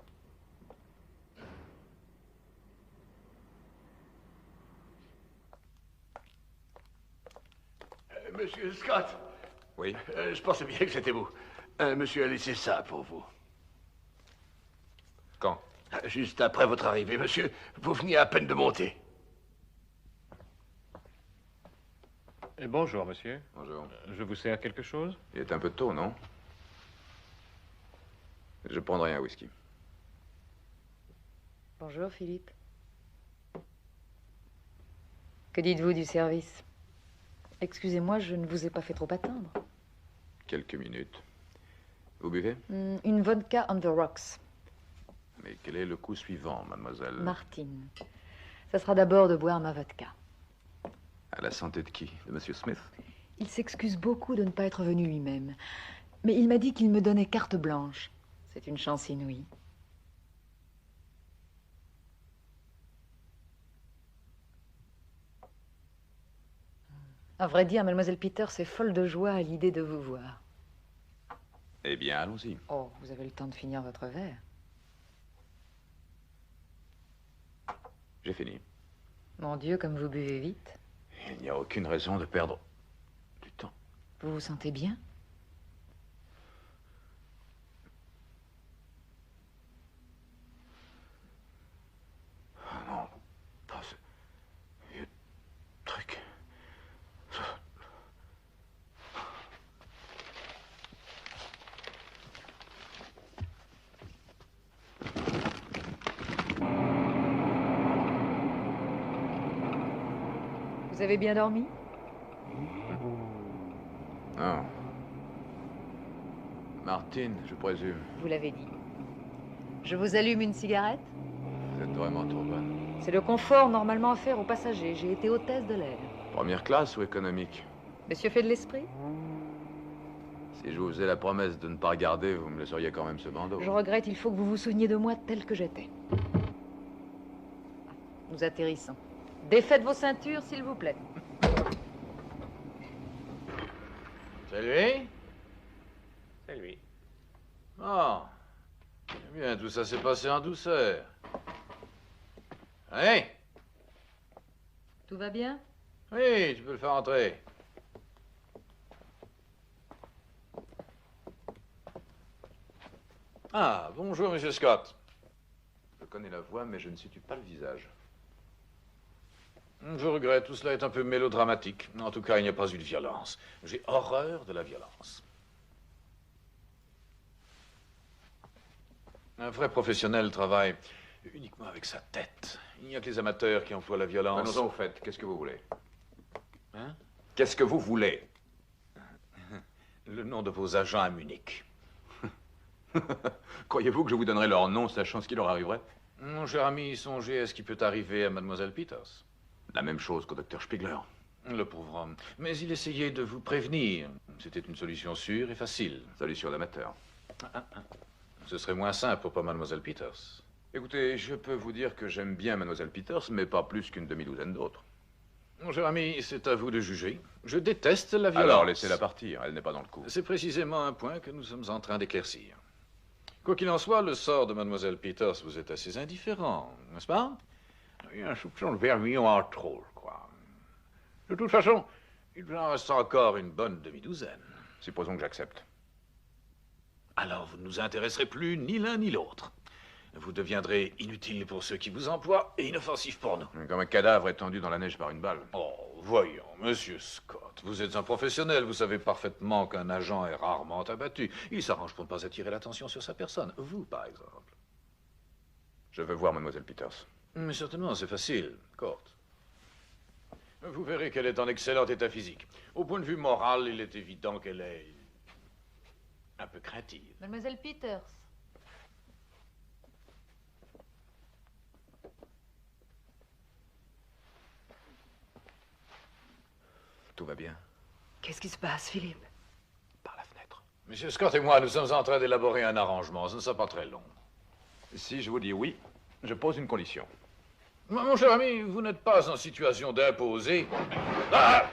Monsieur Scott. Oui. Je pensais bien que c'était vous. Monsieur a laissé ça pour vous. Quand? Juste après votre arrivée, monsieur. Vous veniez à peine de monter. Bonjour, monsieur. Bonjour. Je vous sers quelque chose? Il est un peu tôt, non? Je prendrai un whisky. Bonjour, Philippe. Que dites-vous du service? Excusez-moi, je ne vous ai pas fait trop attendre. Quelques minutes. Vous buvez? Une vodka on the rocks. Mais quel est le coup suivant, mademoiselle? Martine. Ça sera d'abord de boire ma vodka. À la santé de qui? De monsieur Smith? Il s'excuse beaucoup de ne pas être venu lui-même. Mais il m'a dit qu'il me donnait carte blanche. C'est une chance inouïe. À vrai dire, mademoiselle Peters est folle de joie à l'idée de vous voir. Eh bien, allons-y. Oh, vous avez le temps de finir votre verre. J'ai fini. Mon Dieu, comme vous buvez vite. Il n'y a aucune raison de perdre du temps. Vous vous sentez bien? Non, pas ce vieux truc. Vous avez bien dormi? Non. Martine, je présume. Vous l'avez dit. Je vous allume une cigarette? Vous êtes vraiment trop bonne. C'est le confort normalement offert aux passagers. J'ai été hôtesse de l'air. Première classe ou économique? Monsieur fait de l'esprit? Si je vous faisais la promesse de ne pas regarder, vous me laisseriez quand même ce bandeau. Je regrette, il faut que vous vous souveniez de moi tel que j'étais. Nous atterrissons. Défaites vos ceintures, s'il vous plaît. C'est lui? C'est lui. Oh. Eh bien, tout ça s'est passé en douceur. Allez. Tout va bien? Oui, tu peux le faire entrer. Ah, bonjour, monsieur Scott. Je connais la voix, mais je ne situe pas le visage. Je regrette, tout cela est un peu mélodramatique. En tout cas, il n'y a pas eu de violence. J'ai horreur de la violence. Un vrai professionnel travaille uniquement avec sa tête. Il n'y a que les amateurs qui emploient la violence. Venons-en au fait. Qu'est-ce que vous voulez? Hein? Qu'est-ce que vous voulez? Le nom de vos agents à Munich. Croyez-vous que je vous donnerai leur nom, sachant ce qui leur arriverait? Mon cher ami, songez à ce qui peut arriver à mademoiselle Peters. La même chose qu'au docteur Spiegler. Le pauvre homme. Mais il essayait de vous prévenir. C'était une solution sûre et facile. Solution d'amateur. Ce serait moins simple pour mademoiselle Peters. Écoutez, je peux vous dire que j'aime bien mademoiselle Peters, mais pas plus qu'une demi-douzaine d'autres. Mon cher ami, c'est à vous de juger. Je déteste la violence. Alors laissez-la partir, elle n'est pas dans le coup. C'est précisément un point que nous sommes en train d'éclaircir. Quoi qu'il en soit, le sort de mademoiselle Peters vous est assez indifférent, n'est-ce pas? Il y a un soupçon de vermillon en trop, je crois. De toute façon, il vous en reste encore une bonne demi-douzaine. Supposons que j'accepte. Alors vous ne nous intéresserez plus ni l'un ni l'autre. Vous deviendrez inutile pour ceux qui vous emploient et inoffensif pour nous. Comme un cadavre étendu dans la neige par une balle. Oh, voyons, monsieur Scott, vous êtes un professionnel, vous savez parfaitement qu'un agent est rarement abattu. Il s'arrange pour ne pas attirer l'attention sur sa personne. Vous, par exemple. Je veux voir mademoiselle Peters. Mais certainement, c'est facile, Court. Vous verrez qu'elle est en excellent état physique. Au point de vue moral, il est évident qu'elle est un peu craintive. Mademoiselle Peters. Tout va bien. Qu'est-ce qui se passe, Philippe? Par la fenêtre. Monsieur Scott et moi, nous sommes en train d'élaborer un arrangement. Ce ne sera pas très long. Si je vous dis oui, je pose une condition. Mon cher ami, vous n'êtes pas en situation d'imposer. Ah!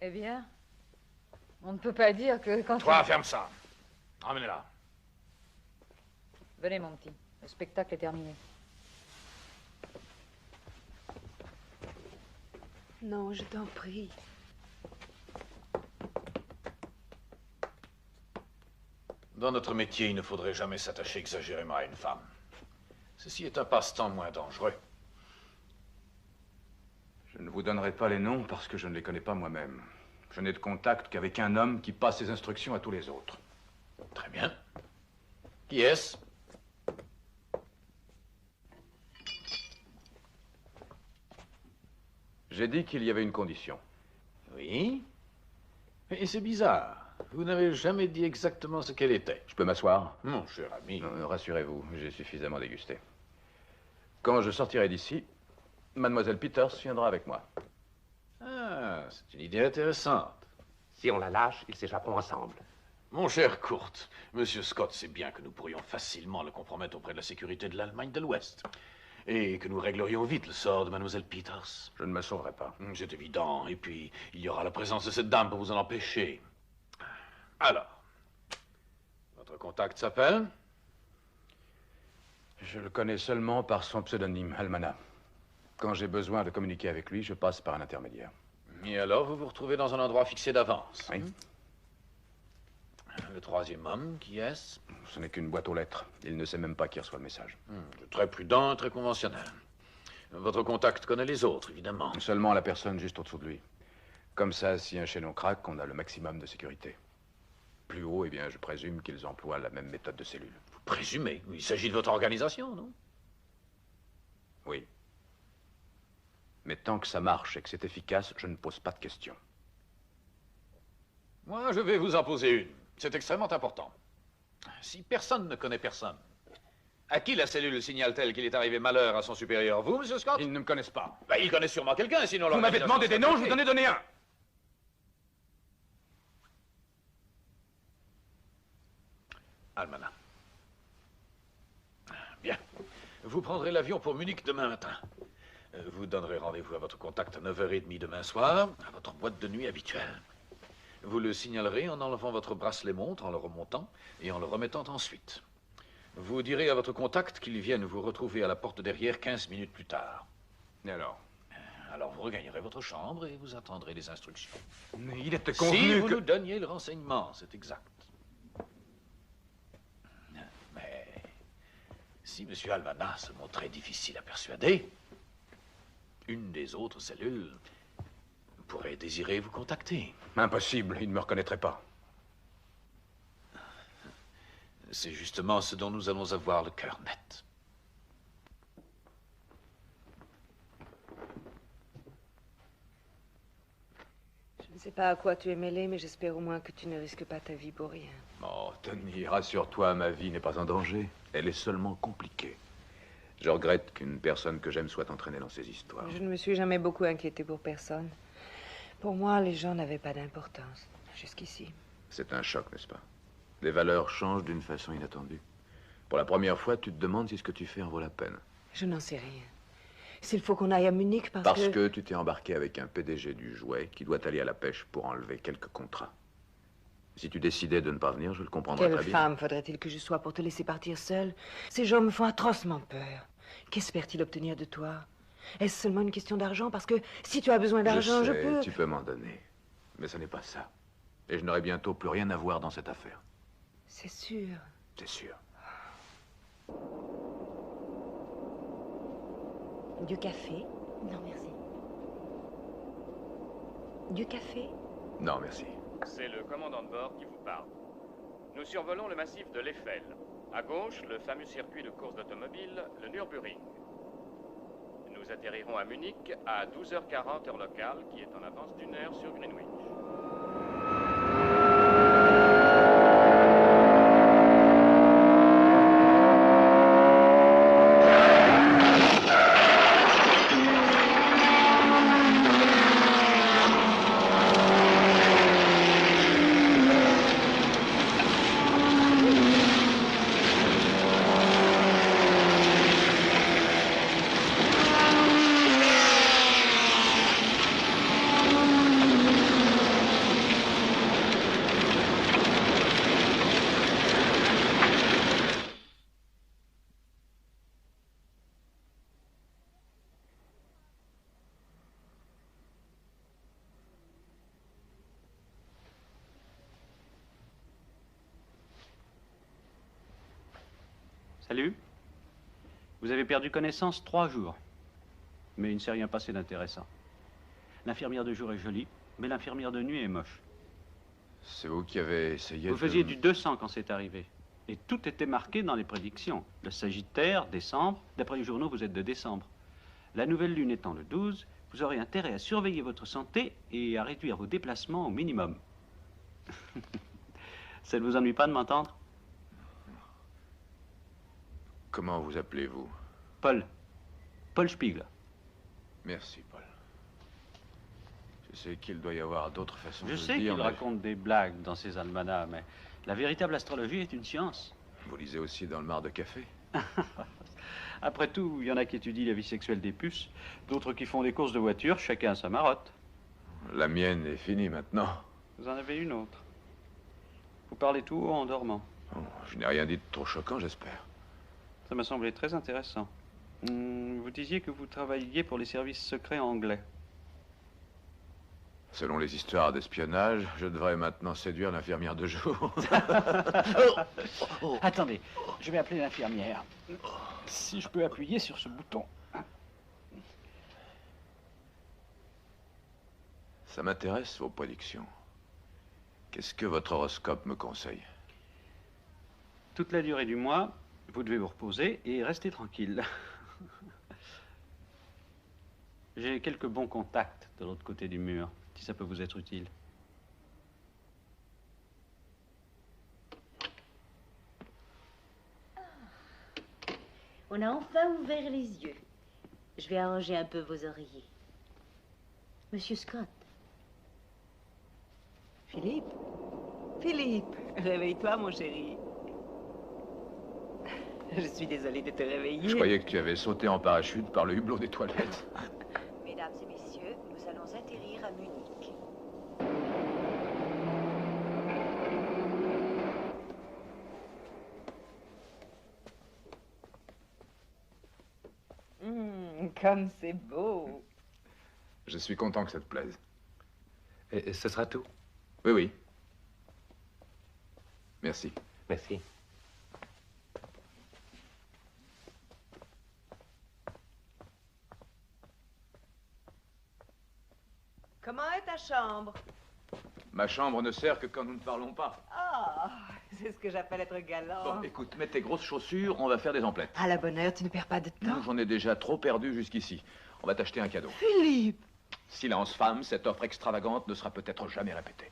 Eh bien, on ne peut pas dire que quand... Toi, ferme ça. Ramenez-la. Venez, mon petit. Le spectacle est terminé. Non, je t'en prie. Dans notre métier, il ne faudrait jamais s'attacher exagérément à une femme. Ceci est un passe-temps moins dangereux. Je ne vous donnerai pas les noms parce que je ne les connais pas moi-même. Je n'ai de contact qu'avec un homme qui passe ses instructions à tous les autres. Très bien. Qui est-ce? J'ai dit qu'il y avait une condition. Oui. Et c'est bizarre. Vous n'avez jamais dit exactement ce qu'elle était. Je peux m'asseoir? Mon cher ami. Rassurez-vous, j'ai suffisamment dégusté. Quand je sortirai d'ici, Mademoiselle Peters viendra avec moi. Ah, c'est une idée intéressante. Si on la lâche, ils s'échapperont ensemble. Mon cher Kurt, Monsieur Scott sait bien que nous pourrions facilement le compromettre auprès de la sécurité de l'Allemagne de l'Ouest. Et que nous réglerions vite le sort de Mademoiselle Peters. Je ne me sauverai pas. C'est évident. Et puis, il y aura la présence de cette dame pour vous en empêcher. Alors, votre contact s'appelle? Je le connais seulement par son pseudonyme, Almana. Quand j'ai besoin de communiquer avec lui, je passe par un intermédiaire. Et alors, vous vous retrouvez dans un endroit fixé d'avance? Oui. Le troisième homme, qui est-ce? Ce n'est qu'une boîte aux lettres. Il ne sait même pas qui reçoit le message. Très prudent, très conventionnel. Votre contact connaît les autres, évidemment. Seulement la personne juste au-dessous de lui. Comme ça, si un chaînon craque, on a le maximum de sécurité. Plus haut, eh bien, je présume qu'ils emploient la même méthode de cellule. Vous présumez? Il s'agit de votre organisation, non? Oui. Mais tant que ça marche et que c'est efficace, je ne pose pas de questions. Moi, je vais vous en poser une. C'est extrêmement important. Si personne ne connaît personne, à qui la cellule signale-t-elle qu'il est arrivé malheur à son supérieur? Vous, Monsieur Scott? Ils ne me connaissent pas. Ben, ils connaissent sûrement quelqu'un, sinon... Vous m'avez demandé des noms, je vous en ai donné un. Almana. Bien. Vous prendrez l'avion pour Munich demain matin. Vous donnerez rendez-vous à votre contact à 9h30 demain soir, à votre boîte de nuit habituelle. Vous le signalerez en enlevant votre bracelet-montre, en le remontant et en le remettant ensuite. Vous direz à votre contact qu'il vienne vous retrouver à la porte derrière 15 minutes plus tard. Et alors? Alors vous regagnerez votre chambre et vous attendrez les instructions. Mais il était convenu si vous que... nous donniez le renseignement, c'est exact. Mais si M. Almana se montrait difficile à persuader, une des autres cellules pourrait désirer vous contacter. Impossible, il ne me reconnaîtrait pas. C'est justement ce dont nous allons avoir le cœur net. Je ne sais pas à quoi tu es mêlé, mais j'espère au moins que tu ne risques pas ta vie pour rien. Oh, Tony, rassure-toi, ma vie n'est pas en danger. Elle est seulement compliquée. Je regrette qu'une personne que j'aime soit entraînée dans ces histoires. Je ne me suis jamais beaucoup inquiétée pour personne. Pour moi, les gens n'avaient pas d'importance, jusqu'ici. C'est un choc, n'est-ce pas? Les valeurs changent d'une façon inattendue. Pour la première fois, tu te demandes si ce que tu fais en vaut la peine. Je n'en sais rien. S'il faut qu'on aille à Munich Parce que tu t'es embarqué avec un PDG du jouet qui doit aller à la pêche pour enlever quelques contrats. Si tu décidais de ne pas venir, je le comprendrais très Quelle bien. femme faudrait-il que je sois pour te laisser partir seule? Ces gens me font atrocement peur. Qu'espèrent-ils obtenir de toi? Est-ce seulement une question d'argent? Parce que si tu as besoin d'argent, je peux... Tu peux m'en donner. Mais ce n'est pas ça. Et je n'aurai bientôt plus rien à voir dans cette affaire. C'est sûr. C'est sûr. Du café? Non, merci. Du café? Non, merci. C'est le commandant de bord qui vous parle. Nous survolons le massif de l'Eiffel. À gauche, le fameux circuit de course d'automobile, le Nürburgring. Nous atterrirons à Munich à 12h40 heure locale, qui est en avance d'une heure sur Greenwich. Salut. Vous avez perdu connaissance 3 jours. Mais il ne s'est rien passé d'intéressant. L'infirmière de jour est jolie, mais l'infirmière de nuit est moche. C'est vous qui avez essayé Vous faisiez du 200 quand c'est arrivé. Et tout était marqué dans les prédictions. Le Sagittaire, décembre. D'après les journaux, vous êtes de décembre. La nouvelle lune étant le 12, vous aurez intérêt à surveiller votre santé et à réduire vos déplacements au minimum. Ça ne vous ennuie pas de m'entendre? Comment vous appelez-vous? Paul. Paul Spiegel. Merci, Paul. Je sais qu'il doit y avoir d'autres façons de Je le sais dire, qu'il mais raconte des blagues dans ses almanachs, mais la véritable astrologie est une science. Vous lisez aussi dans le mar de café? Après tout, il y en a qui étudient la vie sexuelle des puces, d'autres qui font des courses de voiture, chacun à sa marotte. La mienne est finie maintenant. Vous en avez une autre. Vous parlez tout haut en dormant. Oh, je n'ai rien dit de trop choquant, j'espère. Ça m'a semblé très intéressant. Vous disiez que vous travailliez pour les services secrets anglais. Selon les histoires d'espionnage, je devrais maintenant séduire l'infirmière de jour. Attendez, je vais appeler l'infirmière. Si je peux appuyer sur ce bouton. Ça m'intéresse, vos prédictions. Qu'est-ce que votre horoscope me conseille? Toute la durée du mois, vous devez vous reposer et rester tranquille. J'ai quelques bons contacts de l'autre côté du mur, si ça peut vous être utile. On a enfin ouvert les yeux. Je vais arranger un peu vos oreillers. Monsieur Scott. Philippe? Philippe, réveille-toi, mon chéri. Je suis désolée de te réveiller. Je croyais que tu avais sauté en parachute par le hublot des toilettes. Mesdames et messieurs, nous allons atterrir à Munich. Comme c'est beau. Je suis content que ça te plaise. Et ce sera tout? Oui, oui. Merci. Merci. Comment est ta chambre? Ma chambre ne sert que quand nous ne parlons pas. Ah, c'est ce que j'appelle être galant. Bon, écoute, mets tes grosses chaussures, on va faire des emplettes. À la bonne heure, tu ne perds pas de temps. Non, j'en ai déjà trop perdu jusqu'ici. On va t'acheter un cadeau. Philippe! Silence, femme, cette offre extravagante ne sera peut-être jamais répétée.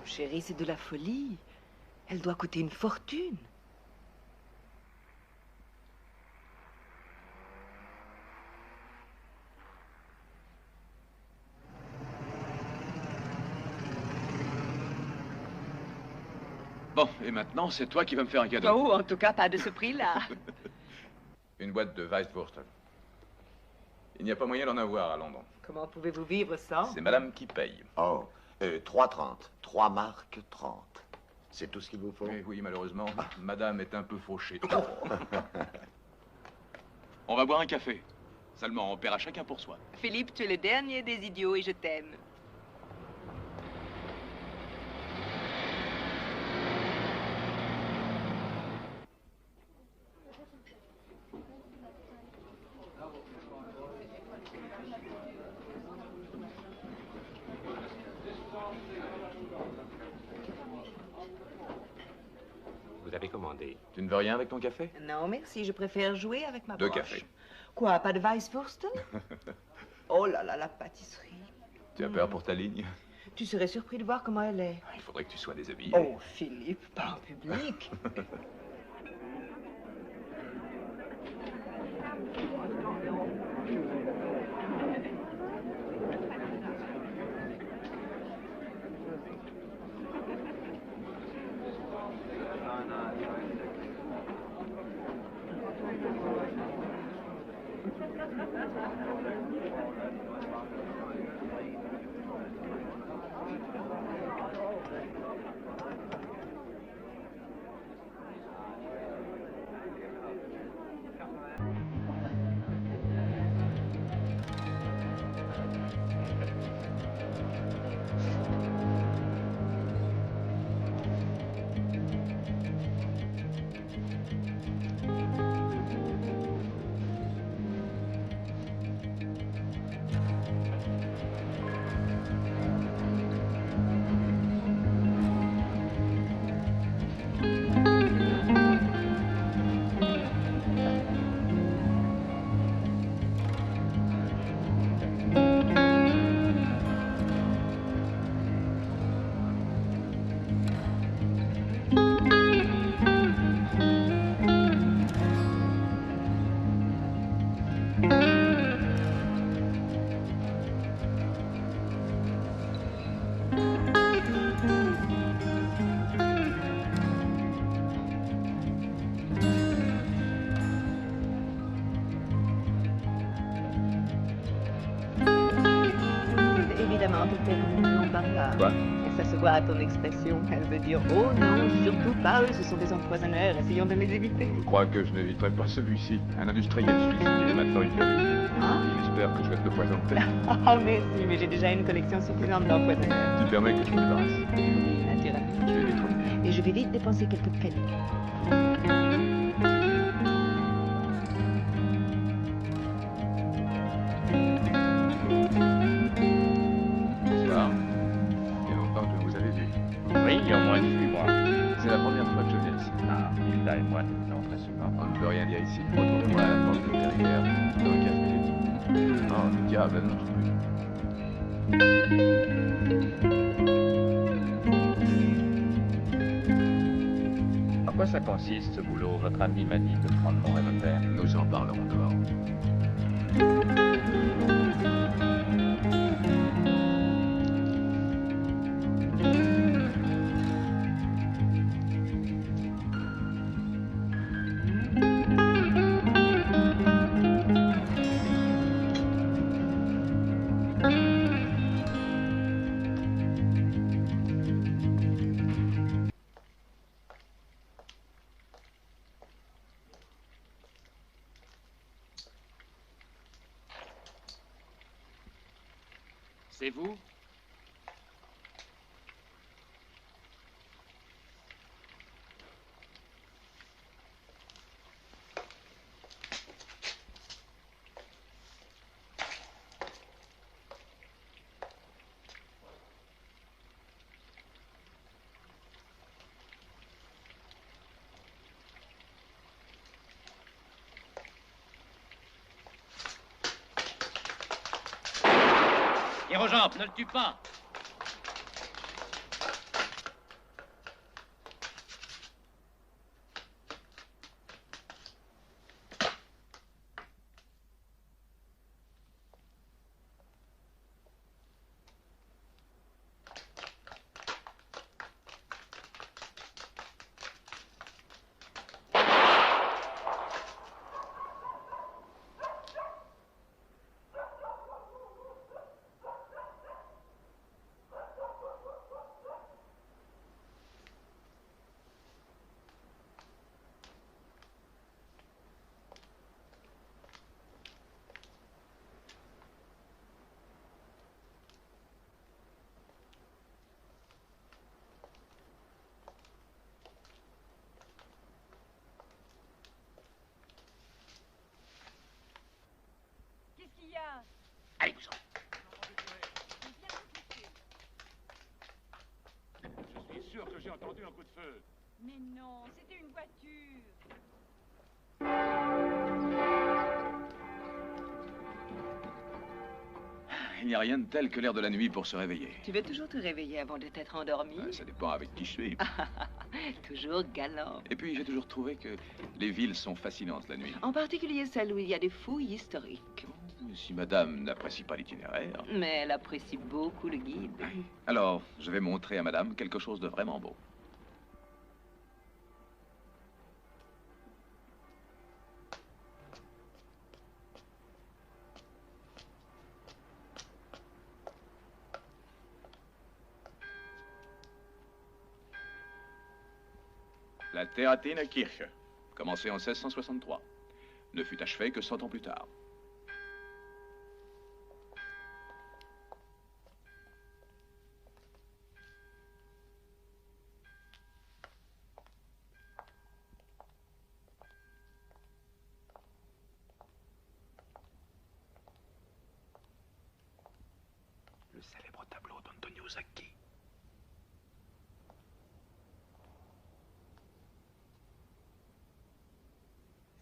Chérie, c'est de la folie. Elle doit coûter une fortune. Bon, et maintenant, c'est toi qui vas me faire un cadeau. Oh, en tout cas, pas de ce prix-là. Une boîte de Weisswurst. Il n'y a pas moyen d'en avoir à Londres. Comment pouvez-vous vivre sans? C'est madame qui paye. Oh, 3,30. 3 marques 30. C'est tout ce qu'il vous faut? Oui, oui, malheureusement, madame est un peu fauchée. On va boire un café. Seulement, on paiera chacun pour soi. Philippe, tu es le dernier des idiots et je t'aime. Vous avez commandé. Tu ne veux rien avec ton café? Non, merci, je préfère jouer avec ma 2 broche. cafés. Quoi, pas de Weisswursten? Oh là là, la pâtisserie. Tu as peur pour ta ligne? Tu serais surpris de voir comment elle est. Il faudrait que tu sois déshabillé. Oh, Philippe, pas en public. Évidemment, tu n'en parles pas. Quoi? Ça se voit à ton expression. Elle veut dire « Oh non, surtout pas eux, ce sont des empoisonneurs, essayons de les éviter. » Je crois que je n'éviterai pas celui-ci. Un industriel suicide et maintenant il fait. J'espère que je vais te le poisonner. Ah merci, mais j'ai déjà une collection suffisante d'empoisonneurs. Tu permets que je me débarrasse? Oui, naturellement. Je vais vite revenir. Et je vais vite dépenser quelques pfennig. Bonsoir. Il y a longtemps que je vous avais vu. Oui, il y a au moins 18 mois. C'est la première fois que je viens ici. Ah, Hilda et moi, nous venons très souvent. On ne peut rien dire ici. Retrouvez-moi à la porte de derrière dans 15 minutes. Oh, le diable, non. En quoi ça consiste, ce boulot? Votre ami m'a dit de prendre mon revolver. Nous en parlerons dehors. C'est vous? Hirogente, ne le tue pas. Qu'est-ce qu'il y a? Allez, vous en. Je suis sûr que j'ai entendu un coup de feu. Mais non, c'était une voiture. Il n'y a rien de tel que l'air de la nuit pour se réveiller. Tu veux toujours te réveiller avant de t'être endormi? Ça dépend avec qui je suis. Toujours galant. Et puis j'ai toujours trouvé que les villes sont fascinantes la nuit. En particulier celle où il y a des fouilles historiques. Si madame n'apprécie pas l'itinéraire, Mais elle apprécie beaucoup le guide. alors je vais montrer à madame quelque chose de vraiment beau. La Theatiner Kirche, commencée en 1663, ne fut achevée que 100 ans plus tard. Le célèbre tableau d'Antonio Sacchi.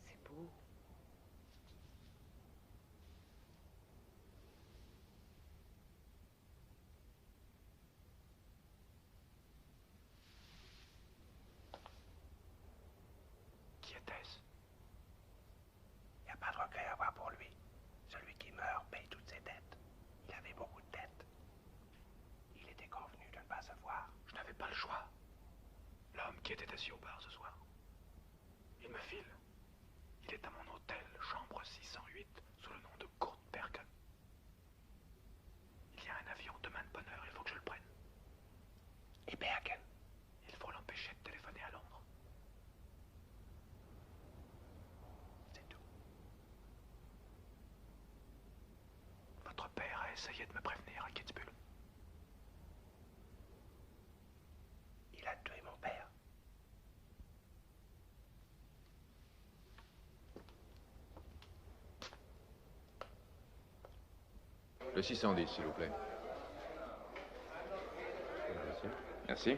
C'est beau. Qui était-ce? Il n'y a pas de regret à avoir pour lui. Celui qui meurt paye toutes ses dettes. Il avait beaucoup de dettes. Il était convenu de ne pas se voir. Je n'avais pas le choix. L'homme qui était assis au bar ce soir. Il me file. Il est à mon hôtel, chambre 608, sous le nom de Kurt Bergen. Il y a un avion demain de bonne heure, il faut que je le prenne. Et Bergen, il faut l'empêcher de téléphoner à Londres. C'est tout. Votre père a essayé de me prévenir à Kitzbühel. Il a tué mon père. Le 610, s'il vous plaît. Merci.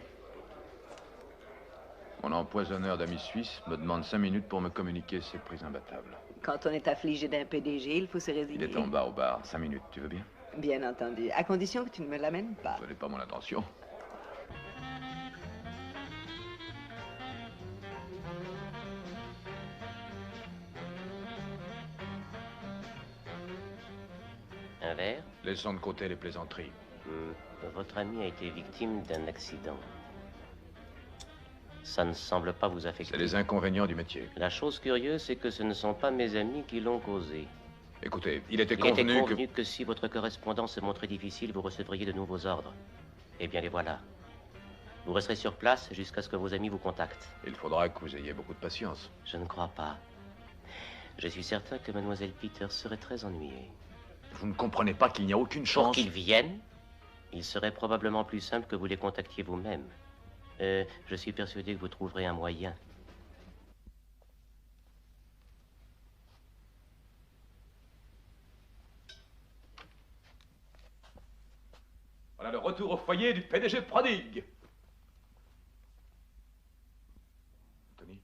Mon empoisonneur d'amis suisses me demande 5 minutes pour me communiquer ses prises imbattables. Quand on est affligé d'un PDG, il faut se résigner. Il est en bas au bar. 5 minutes, tu veux bien? Bien entendu, à condition que tu ne me l'amènes pas. Ce n'est pas mon intention. Un verre? Laissons de côté les plaisanteries. Votre ami a été victime d'un accident. Ça ne semble pas vous affecter. C'est les inconvénients du métier. La chose curieuse, c'est que ce ne sont pas mes amis qui l'ont causé. Écoutez, il était Il était convenu convenu que si votre correspondance se montrait difficile, vous recevriez de nouveaux ordres. Eh bien, les voilà. Vous resterez sur place jusqu'à ce que vos amis vous contactent. Il faudra que vous ayez beaucoup de patience. Je ne crois pas. Je suis certain que Mademoiselle Peters serait très ennuyée. Vous ne comprenez pas qu'il n'y a aucune Pour chance... qu'ils viennent, il serait probablement plus simple que vous les contactiez vous-même. Je suis persuadé que vous trouverez un moyen. Voilà le retour au foyer du PDG prodigue. Tony?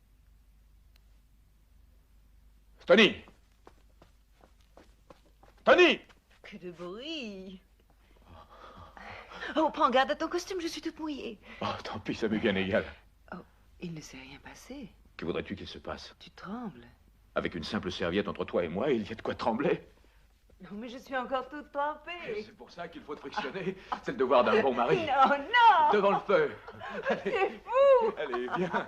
Tony! Tony! Que de bruit! Oh, prends garde à ton costume, je suis toute mouillée. Oh, tant pis, ça m'est bien égal. Oh, il ne s'est rien passé. Que voudrais-tu qu'il se passe? Tu trembles. Avec une simple serviette entre toi et moi, il y a de quoi trembler. Non, mais je suis encore toute trempée. C'est pour ça qu'il faut te frictionner. C'est le devoir d'un bon mari. Non, non! Devant le feu. C'est fou! Allez, viens.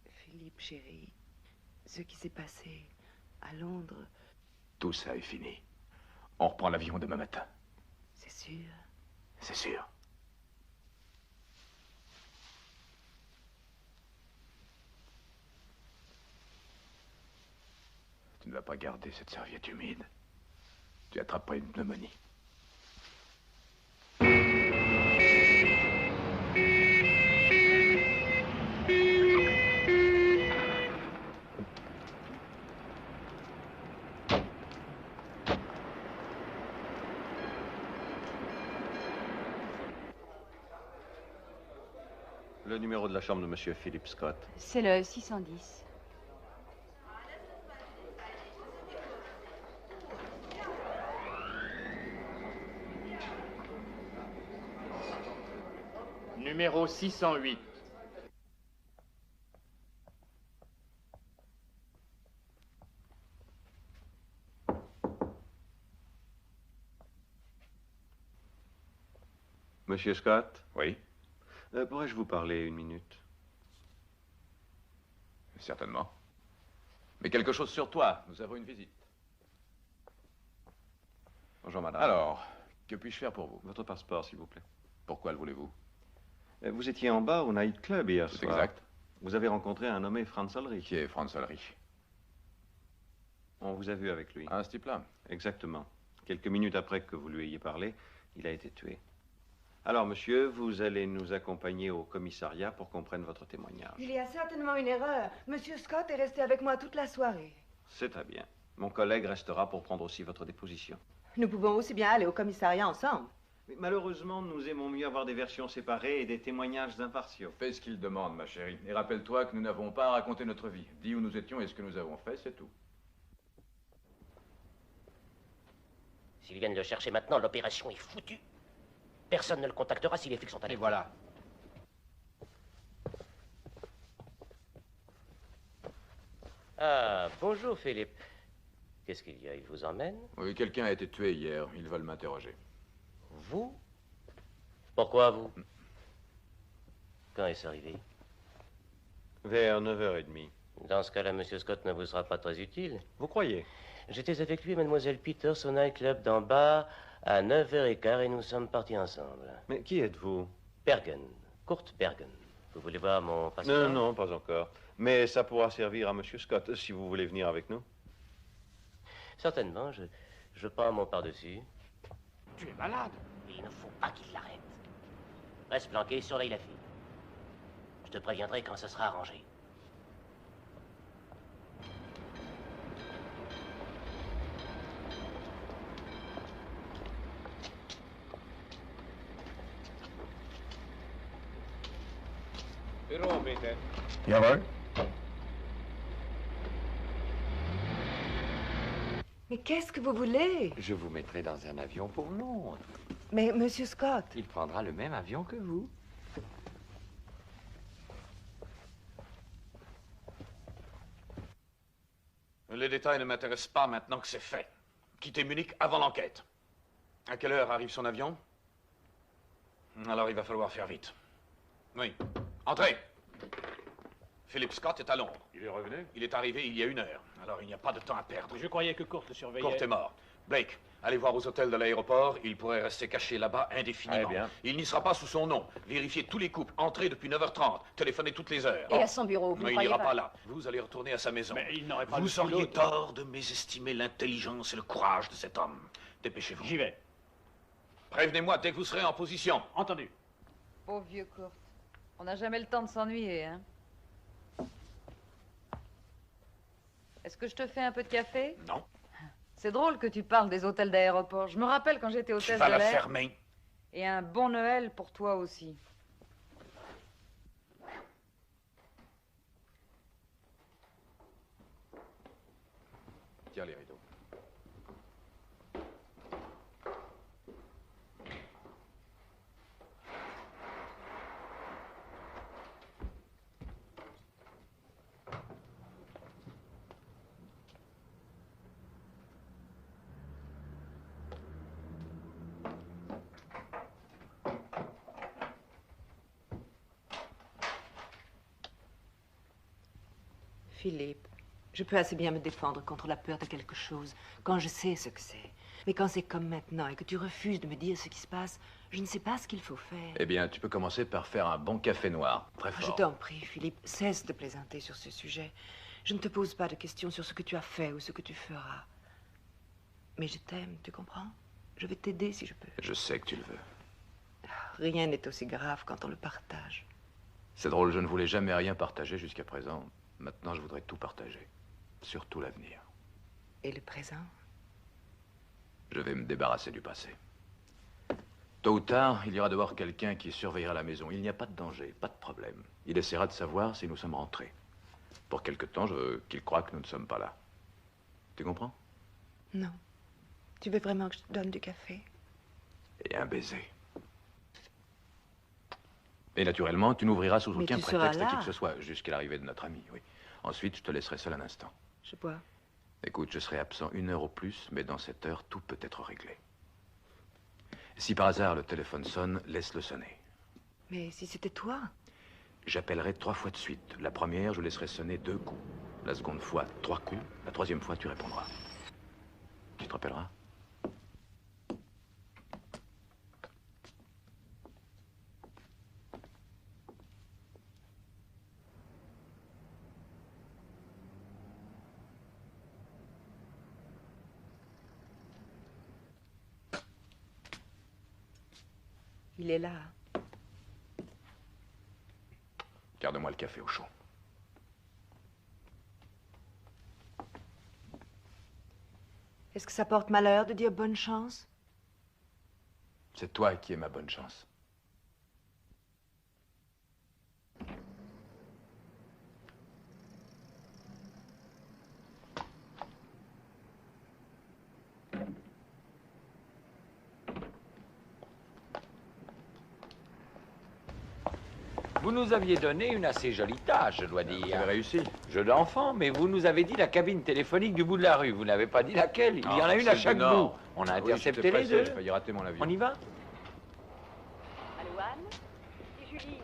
Philippe, chéri, ce qui s'est passé à Londres, Tout ça est fini. On reprend l'avion demain matin. c'est sûr. C'est sûr. Tu ne vas pas garder cette serviette humide. Tu attraperas une pneumonie. Le numéro de la chambre de Monsieur Philip Scott. C'est le 610. Numéro 608. Monsieur Scott? Oui? Pourrais-je vous parler une minute? Certainement. Mais quelque chose sur toi. Nous avons une visite. Bonjour, madame. Alors, que puis-je faire pour vous? Votre passeport, s'il vous plaît. Pourquoi le voulez-vous? Vous étiez en bar au Night Club hier soir. Exact. Vous avez rencontré un nommé Franz Ulrich. Qui est Franz Ulrich? On vous a vu avec lui. Ah, ce type-là? Exactement. Quelques minutes après que vous lui ayez parlé, il a été tué. Alors, monsieur, vous allez nous accompagner au commissariat pour qu'on prenne votre témoignage. Il y a certainement une erreur. Monsieur Scott est resté avec moi toute la soirée. C'est très bien. Mon collègue restera pour prendre aussi votre déposition. Nous pouvons aussi bien aller au commissariat ensemble. Mais malheureusement, nous aimons mieux avoir des versions séparées et des témoignages impartiaux. Fais ce qu'il demande, ma chérie. Et rappelle-toi que nous n'avons pas à raconter notre vie. Dis où nous étions et ce que nous avons fait, c'est tout. S'ils viennent le chercher maintenant, l'opération est foutue. Personne ne le contactera si les flics sont allés. Et voilà. Ah, bonjour Philippe. Qu'est-ce qu'il y a? Il vous emmène? Oui, quelqu'un a été tué hier. Ils veulent m'interroger. Vous? Pourquoi vous? Quand est-ce arrivé? Vers 9h30. Dans ce cas-là, Monsieur Scott ne vous sera pas très utile. Vous croyez? J'étais avec lui et Mademoiselle Peters au Night Club d'en bas à 9h15 et nous sommes partis ensemble. Mais qui êtes-vous? Bergen. Kurt Bergen. Vous voulez voir mon passeport? Non, non, pas encore. Mais ça pourra servir à Monsieur Scott si vous voulez venir avec nous. Certainement, je prends mon par-dessus. Tu es malade. Il ne faut pas qu'il l'arrête. Reste planqué, surveille la fille. Je te préviendrai quand ce sera arrangé. Jawohl. Mais qu'est-ce que vous voulez? Je vous mettrai dans un avion pour Londres. Mais Monsieur Scott... Il prendra le même avion que vous. Les détails ne m'intéressent pas maintenant que c'est fait. Quittez Munich avant l'enquête. À quelle heure arrive son avion? Alors il va falloir faire vite. Oui. Entrez. Philip Scott est à Londres. Il est revenu? Il est arrivé il y a 1 heure. Alors il n'y a pas de temps à perdre. Je croyais que Kurt le surveillait. Kurt est mort. Blake, allez voir aux hôtels de l'aéroport. Il pourrait rester caché là-bas indéfiniment. Très bien. Il n'y sera pas sous son nom. Vérifiez tous les couples. Entrez depuis 9h30. Téléphonez toutes les heures. Et à son bureau, vous Non, il croyez n'ira pas pas là. Vous allez retourner à sa maison. Mais il n'aurait pas Vous auriez tort de mésestimer l'intelligence et le courage de cet homme. Dépêchez-vous. J'y vais. Prévenez-moi dès que vous serez en position. Entendu. Pauvre vieux Kurt. On n'a jamais le temps de s'ennuyer, hein. Est-ce que je te fais un peu de café? Non. C'est drôle que tu parles des hôtels d'aéroport. Je me rappelle quand j'étais hôtesse Tu vas de la l'air. fermer. Et un bon Noël pour toi aussi. Tire les rideaux. Philippe, je peux assez bien me défendre contre la peur de quelque chose, quand je sais ce que c'est. Mais quand c'est comme maintenant et que tu refuses de me dire ce qui se passe, je ne sais pas ce qu'il faut faire. Eh bien, tu peux commencer par faire un bon café noir, très Je fort. t'en prie, Philippe, cesse de plaisanter sur ce sujet. Je ne te pose pas de questions sur ce que tu as fait ou ce que tu feras. Mais je t'aime, tu comprends? Je vais t'aider si je peux. Je sais que tu le veux. Rien n'est aussi grave quand on le partage. C'est drôle, je ne voulais jamais rien partager jusqu'à présent. Maintenant, je voudrais tout partager. Surtout l'avenir. Et le présent? Je vais me débarrasser du passé. Tôt ou tard, il y aura devoir quelqu'un qui surveillera la maison. Il n'y a pas de danger, pas de problème. Il essaiera de savoir si nous sommes rentrés. Pour quelque temps, je veux qu'il croie que nous ne sommes pas là. Tu comprends? Non. Tu veux vraiment que je te donne du café? Et un baiser. Et naturellement, tu n'ouvriras sous Mais aucun tu seras prétexte à qui là. que ce soit, jusqu'à l'arrivée de notre ami, oui. Ensuite, je te laisserai seul un instant. Je bois. Écoute, je serai absent 1 heure au plus, mais dans cette heure, tout peut être réglé. Si par hasard le téléphone sonne, laisse-le sonner. Mais si c'était toi? J'appellerai 3 fois de suite. La première, je laisserai sonner 2 coups. La seconde fois, 3 coups. La troisième fois, tu répondras. Tu te rappelleras? Il est là. Garde-moi le café au chaud. Est-ce que ça porte malheur de dire bonne chance? C'est toi qui es ma bonne chance. Vous nous aviez donné une assez jolie tâche, je dois dire. Vous avez réussi. Jeu d'enfant, mais vous nous avez dit la cabine téléphonique du bout de la rue. Vous n'avez pas dit laquelle. Il y en a une à chaque bout. On a intercepté les deux. J'ai failli rater mon avion. On y va? Allô, Anne? C'est Julie.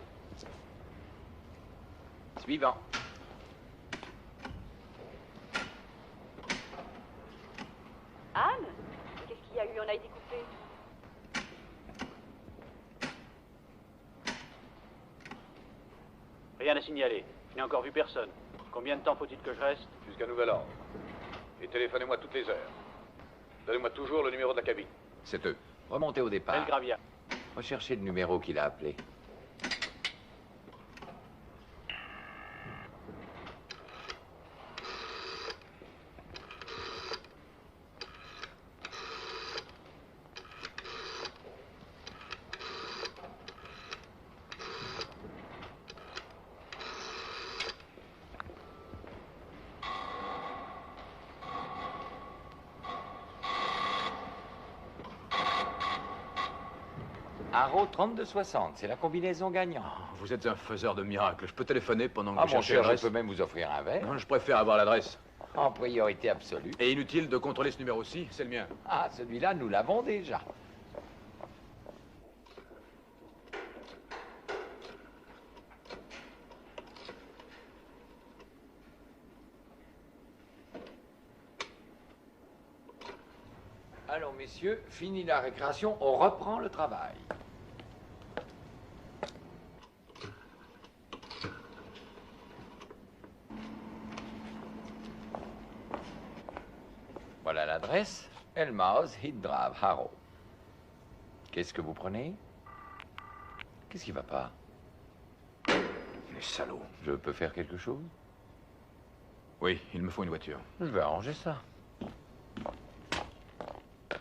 Suivant. Anne? Qu'est-ce qu'il y a eu? On a été coupé. Rien à signaler. Je n'ai encore vu personne. Combien de temps faut-il que je reste? Jusqu'à nouvel ordre. Et téléphonez-moi toutes les heures. Donnez-moi toujours le numéro de la cabine. C'est eux. Remontez au départ. Belgravia. Recherchez le numéro qu'il a appelé. Haro 3260, c'est la combinaison gagnante. Vous êtes un faiseur de miracles. Je peux téléphoner pendant que Ah, vous mon cherchez cher, l'adresse? je peux même vous offrir un verre. Non, je préfère avoir l'adresse. En priorité absolue. Et inutile de contrôler ce numéro-ci, c'est le mien. Ah, celui-là, nous l'avons déjà. Alors, messieurs, fini la récréation, on reprend le travail. Voilà l'adresse. Elmaz, Hiddrav, Haro. Qu'est-ce que vous prenez? Qu'est-ce qui va pas? Les salauds. Je peux faire quelque chose? Oui, il me faut une voiture. Je vais arranger ça.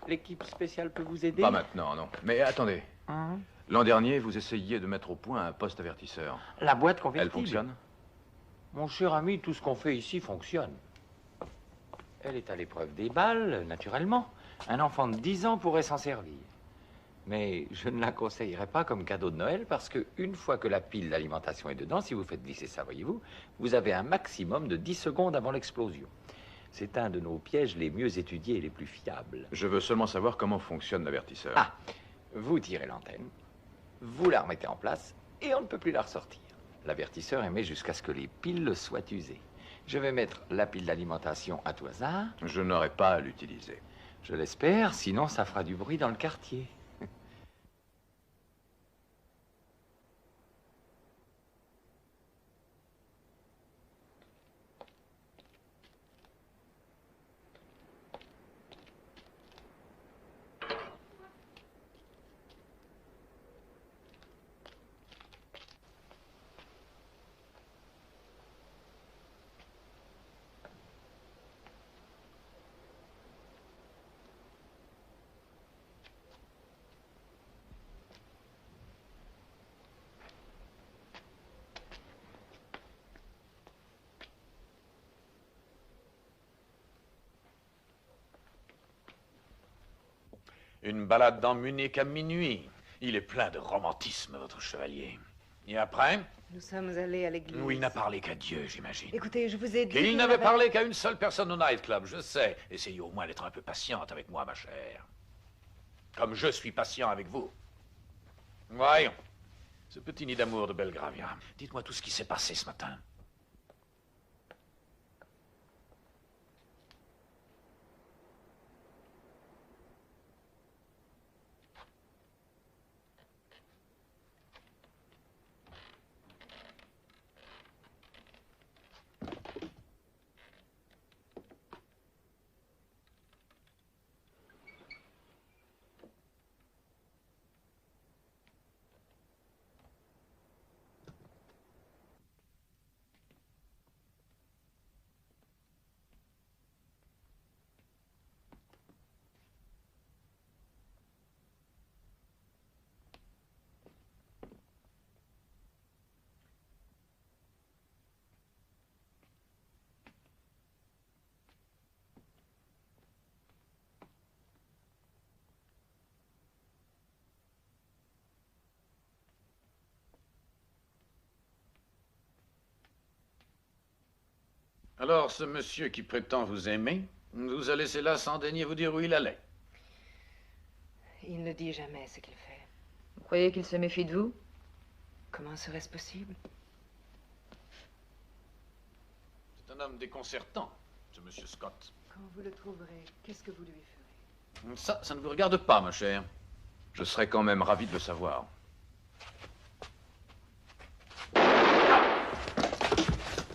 L'équipe spéciale peut vous aider? Pas maintenant, non. Mais attendez. Hein? L'an dernier, vous essayiez de mettre au point un poste avertisseur. La boîte convertible. Elle fonctionne? Mon cher ami, tout ce qu'on fait ici fonctionne. Elle est à l'épreuve des balles, naturellement. Un enfant de 10 ans pourrait s'en servir. Mais je ne la conseillerais pas comme cadeau de Noël parce que une fois que la pile d'alimentation est dedans, si vous faites glisser ça, voyez-vous, vous avez un maximum de 10 secondes avant l'explosion. C'est un de nos pièges les mieux étudiés et les plus fiables. Je veux seulement savoir comment fonctionne l'avertisseur. Ah, vous tirez l'antenne, vous la remettez en place et on ne peut plus la ressortir. L'avertisseur émet jusqu'à ce que les piles soient usées. Je vais mettre la pile d'alimentation à tout hasard. Je n'aurai pas à l'utiliser. Je l'espère, sinon ça fera du bruit dans le quartier. Une balade dans Munich à minuit. Il est plein de romantisme, votre chevalier. Et après? Nous sommes allés à l'église. Oui, il n'a parlé qu'à Dieu, j'imagine. Écoutez, je vous ai dit... Il n'avait parlé qu'à une seule personne au nightclub, je sais. Essayez au moins d'être un peu patiente avec moi, ma chère. Comme je suis patient avec vous. Voyons. Ce petit nid d'amour de Belgravia. Dites-moi tout ce qui s'est passé ce matin. Alors, ce monsieur qui prétend vous aimer vous a laissé là sans daigner vous dire où il allait. Il ne dit jamais ce qu'il fait. Vous croyez qu'il se méfie de vous? Comment serait-ce possible? C'est un homme déconcertant, ce monsieur Scott. Quand vous le trouverez, qu'est-ce que vous lui ferez? Ça ne vous regarde pas, ma chère. Je serais quand même ravi de le savoir.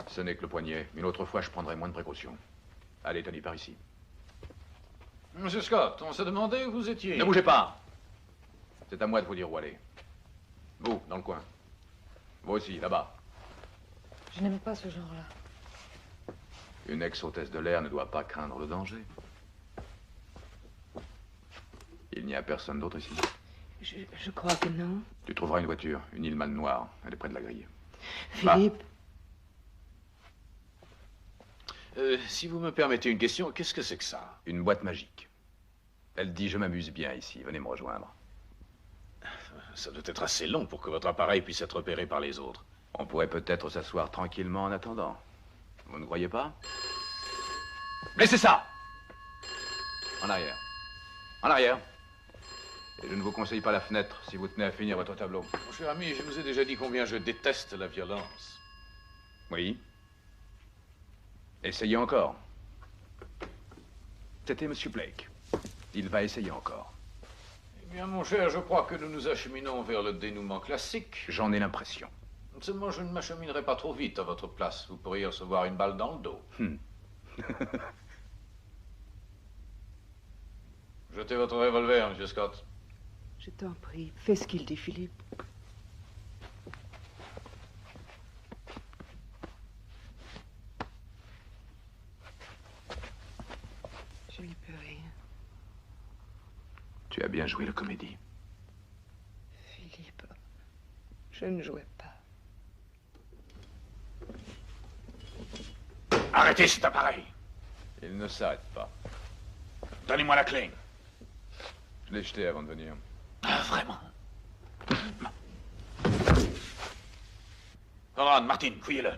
Ce n'est que le poignet. Une autre fois, je prendrai moins de précautions. Allez, Tony, par ici. Monsieur Scott, on s'est demandé où vous étiez. Ne bougez pas. C'est à moi de vous dire où aller. Vous, dans le coin. Vous aussi, là-bas. Je n'aime pas ce genre-là. Une ex-hôtesse de l'air ne doit pas craindre le danger. Il n'y a personne d'autre ici. Je crois que non. Tu trouveras une voiture, une Hillman noire. Elle est près de la grille. Philippe. Si vous me permettez une question, qu'est-ce que c'est que ça? Une boîte magique. Elle dit « Je m'amuse bien ici, venez me rejoindre ». Ça doit être assez long pour que votre appareil puisse être repéré par les autres. On pourrait peut-être s'asseoir tranquillement en attendant. Vous ne croyez pas? Laissez ça! En arrière. En arrière. Et je ne vous conseille pas la fenêtre si vous tenez à finir votre tableau. Mon cher ami, je vous ai déjà dit combien je déteste la violence. Oui. Essayez encore. C'était M. Blake. Il va essayer encore. Eh bien, mon cher, je crois que nous nous acheminons vers le dénouement classique. J'en ai l'impression. Seulement, je ne m'acheminerai pas trop vite à votre place. Vous pourriez recevoir une balle dans le dos. Jetez votre revolver, M. Scott. Je t'en prie, fais ce qu'il dit, Philippe. Je n'y peux rien. Tu as bien joué la comédie. Philippe, je ne jouais pas. Arrêtez cet appareil. Il ne s'arrête pas. Donnez-moi la clé. Je l'ai jeté avant de venir. Ah, vraiment? Conrad, Martin, fouillez-le.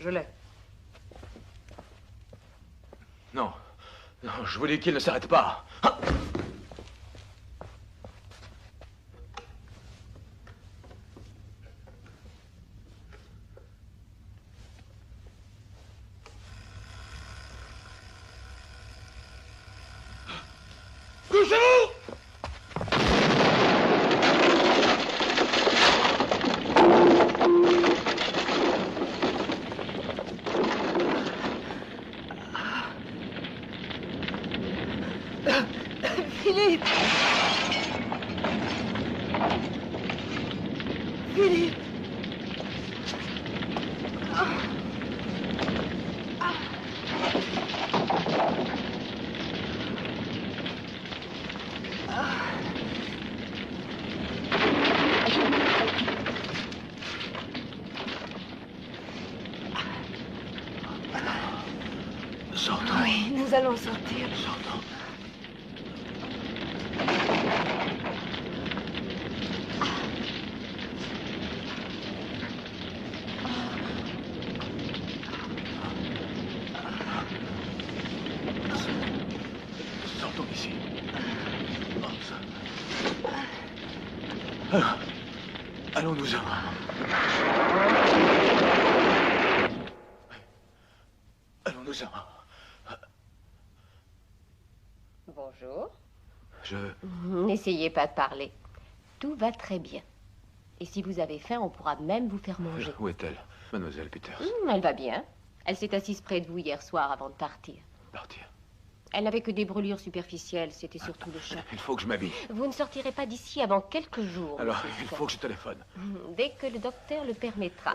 Je l'ai. Non. Non, je vous dis qu'il ne s'arrête pas. Philippe! Philippe! Sortons. Oui, nous allons sortir. Sortons. Sortons d'ici. Alors, allons-nous-en. Allons-nous-en. Bonjour. N'essayez pas de parler. Tout va très bien. Et si vous avez faim, on pourra même vous faire manger. Où est-elle, mademoiselle Peters? Elle va bien. Elle s'est assise près de vous hier soir avant de partir. Partir? Elle n'avait que des brûlures superficielles. C'était surtout le choc. Il faut que je m'habille. Vous ne sortirez pas d'ici avant quelques jours. Alors, monsieur il Scott. faut que je téléphone. Dès que le docteur le permettra.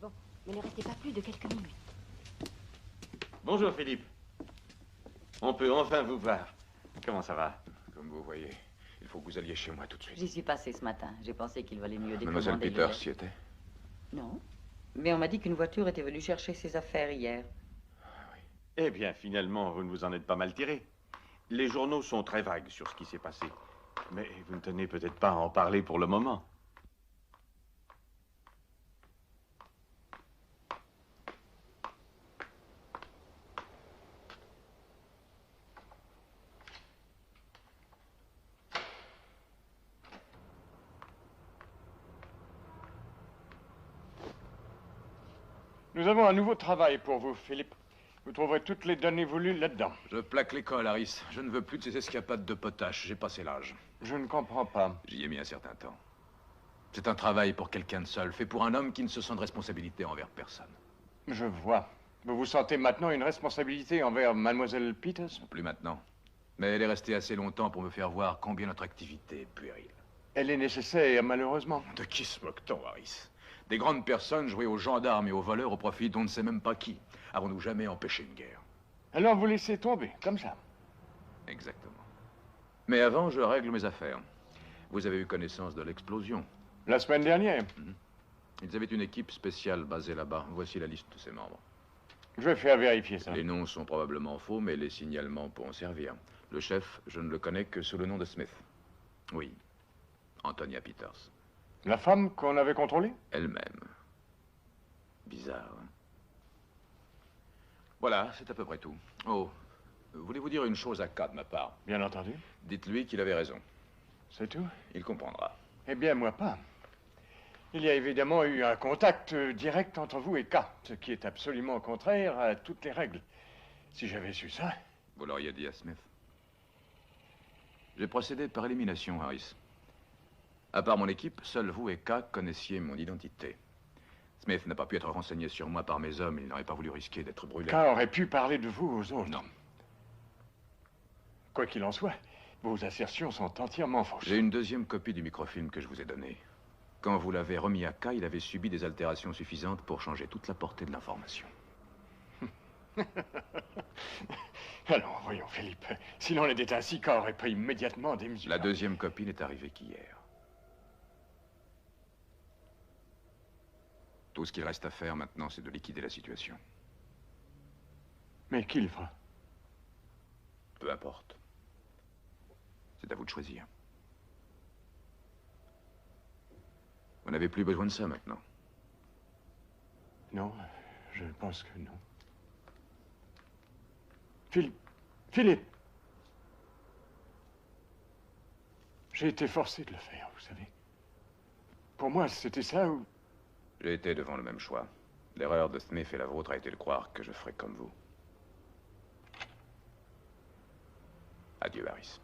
Bon, mais ne restez pas plus de quelques minutes. Bonjour, Philippe. On peut enfin vous voir. Comment ça va? Comme vous voyez, il faut que vous alliez chez moi tout de suite. J'y suis passé ce matin. J'ai pensé qu'il valait mieux Mademoiselle décommander Peters le lait. y était? Non. Mais on m'a dit qu'une voiture était venue chercher ses affaires hier. Eh bien, finalement, vous ne vous en êtes pas mal tiré. Les journaux sont très vagues sur ce qui s'est passé. Mais vous ne tenez peut-être pas à en parler pour le moment. Nous avons un nouveau travail pour vous, Philippe. Vous trouverez toutes les données voulues là-dedans. Je plaque l'école, Harris. Je ne veux plus de ces escapades de potache. J'ai passé l'âge. Je ne comprends pas. J'y ai mis un certain temps. C'est un travail pour quelqu'un de seul, fait pour un homme qui ne se sent de responsabilité envers personne. Je vois. Vous vous sentez maintenant une responsabilité envers Mademoiselle Peters? Plus maintenant. Mais elle est restée assez longtemps pour me faire voir combien notre activité est puérile. Elle est nécessaire, malheureusement. De qui se moque-t-on, Harris? Des grandes personnes jouées aux gendarmes et aux voleurs au profit d'on ne sait même pas qui. Avons-nous jamais empêché une guerre? Alors vous laissez tomber, comme ça. Exactement. Mais avant, je règle mes affaires. Vous avez eu connaissance de l'explosion? La semaine dernière. Ils avaient une équipe spéciale basée là-bas. Voici la liste de ses membres. Je vais faire vérifier ça. Les noms sont probablement faux, mais les signalements pourront servir. Le chef, je ne le connais que sous le nom de Smith. Oui, Antonia Peters. La femme qu'on avait contrôlée? Elle-même. Bizarre, hein? Voilà, c'est à peu près tout. Oh, voulez-vous dire une chose à K de ma part? Bien entendu. Dites-lui qu'il avait raison. C'est tout? Il comprendra. Eh bien, moi pas. Il y a évidemment eu un contact direct entre vous et K, ce qui est absolument contraire à toutes les règles. Si j'avais su ça... Vous l'auriez dit à Smith. J'ai procédé par élimination, Harris. À part mon équipe, seul vous et K connaissiez mon identité. Smith n'a pas pu être renseigné sur moi par mes hommes. Il n'aurait pas voulu risquer d'être brûlé. K aurait pu parler de vous aux autres. Non. Quoi qu'il en soit, vos assertions sont entièrement fausses. J'ai une deuxième copie du microfilm que je vous ai donné. Quand vous l'avez remis à K, il avait subi des altérations suffisantes pour changer toute la portée de l'information. Alors, voyons, Philippe. Si l'on était ainsi, K aurait pris immédiatement des mesures. La deuxième copie n'est arrivée qu'hier. Tout ce qu'il reste à faire maintenant, c'est de liquider la situation. Mais qui le fera? Peu importe. C'est à vous de choisir. Vous n'avez plus besoin de ça maintenant. Non, je pense que non. Philippe. J'ai été forcé de le faire, vous savez. Pour moi, c'était ça ou... J'ai été devant le même choix. L'erreur de Smith et la vôtre a été de croire que je ferais comme vous. Adieu, Harris.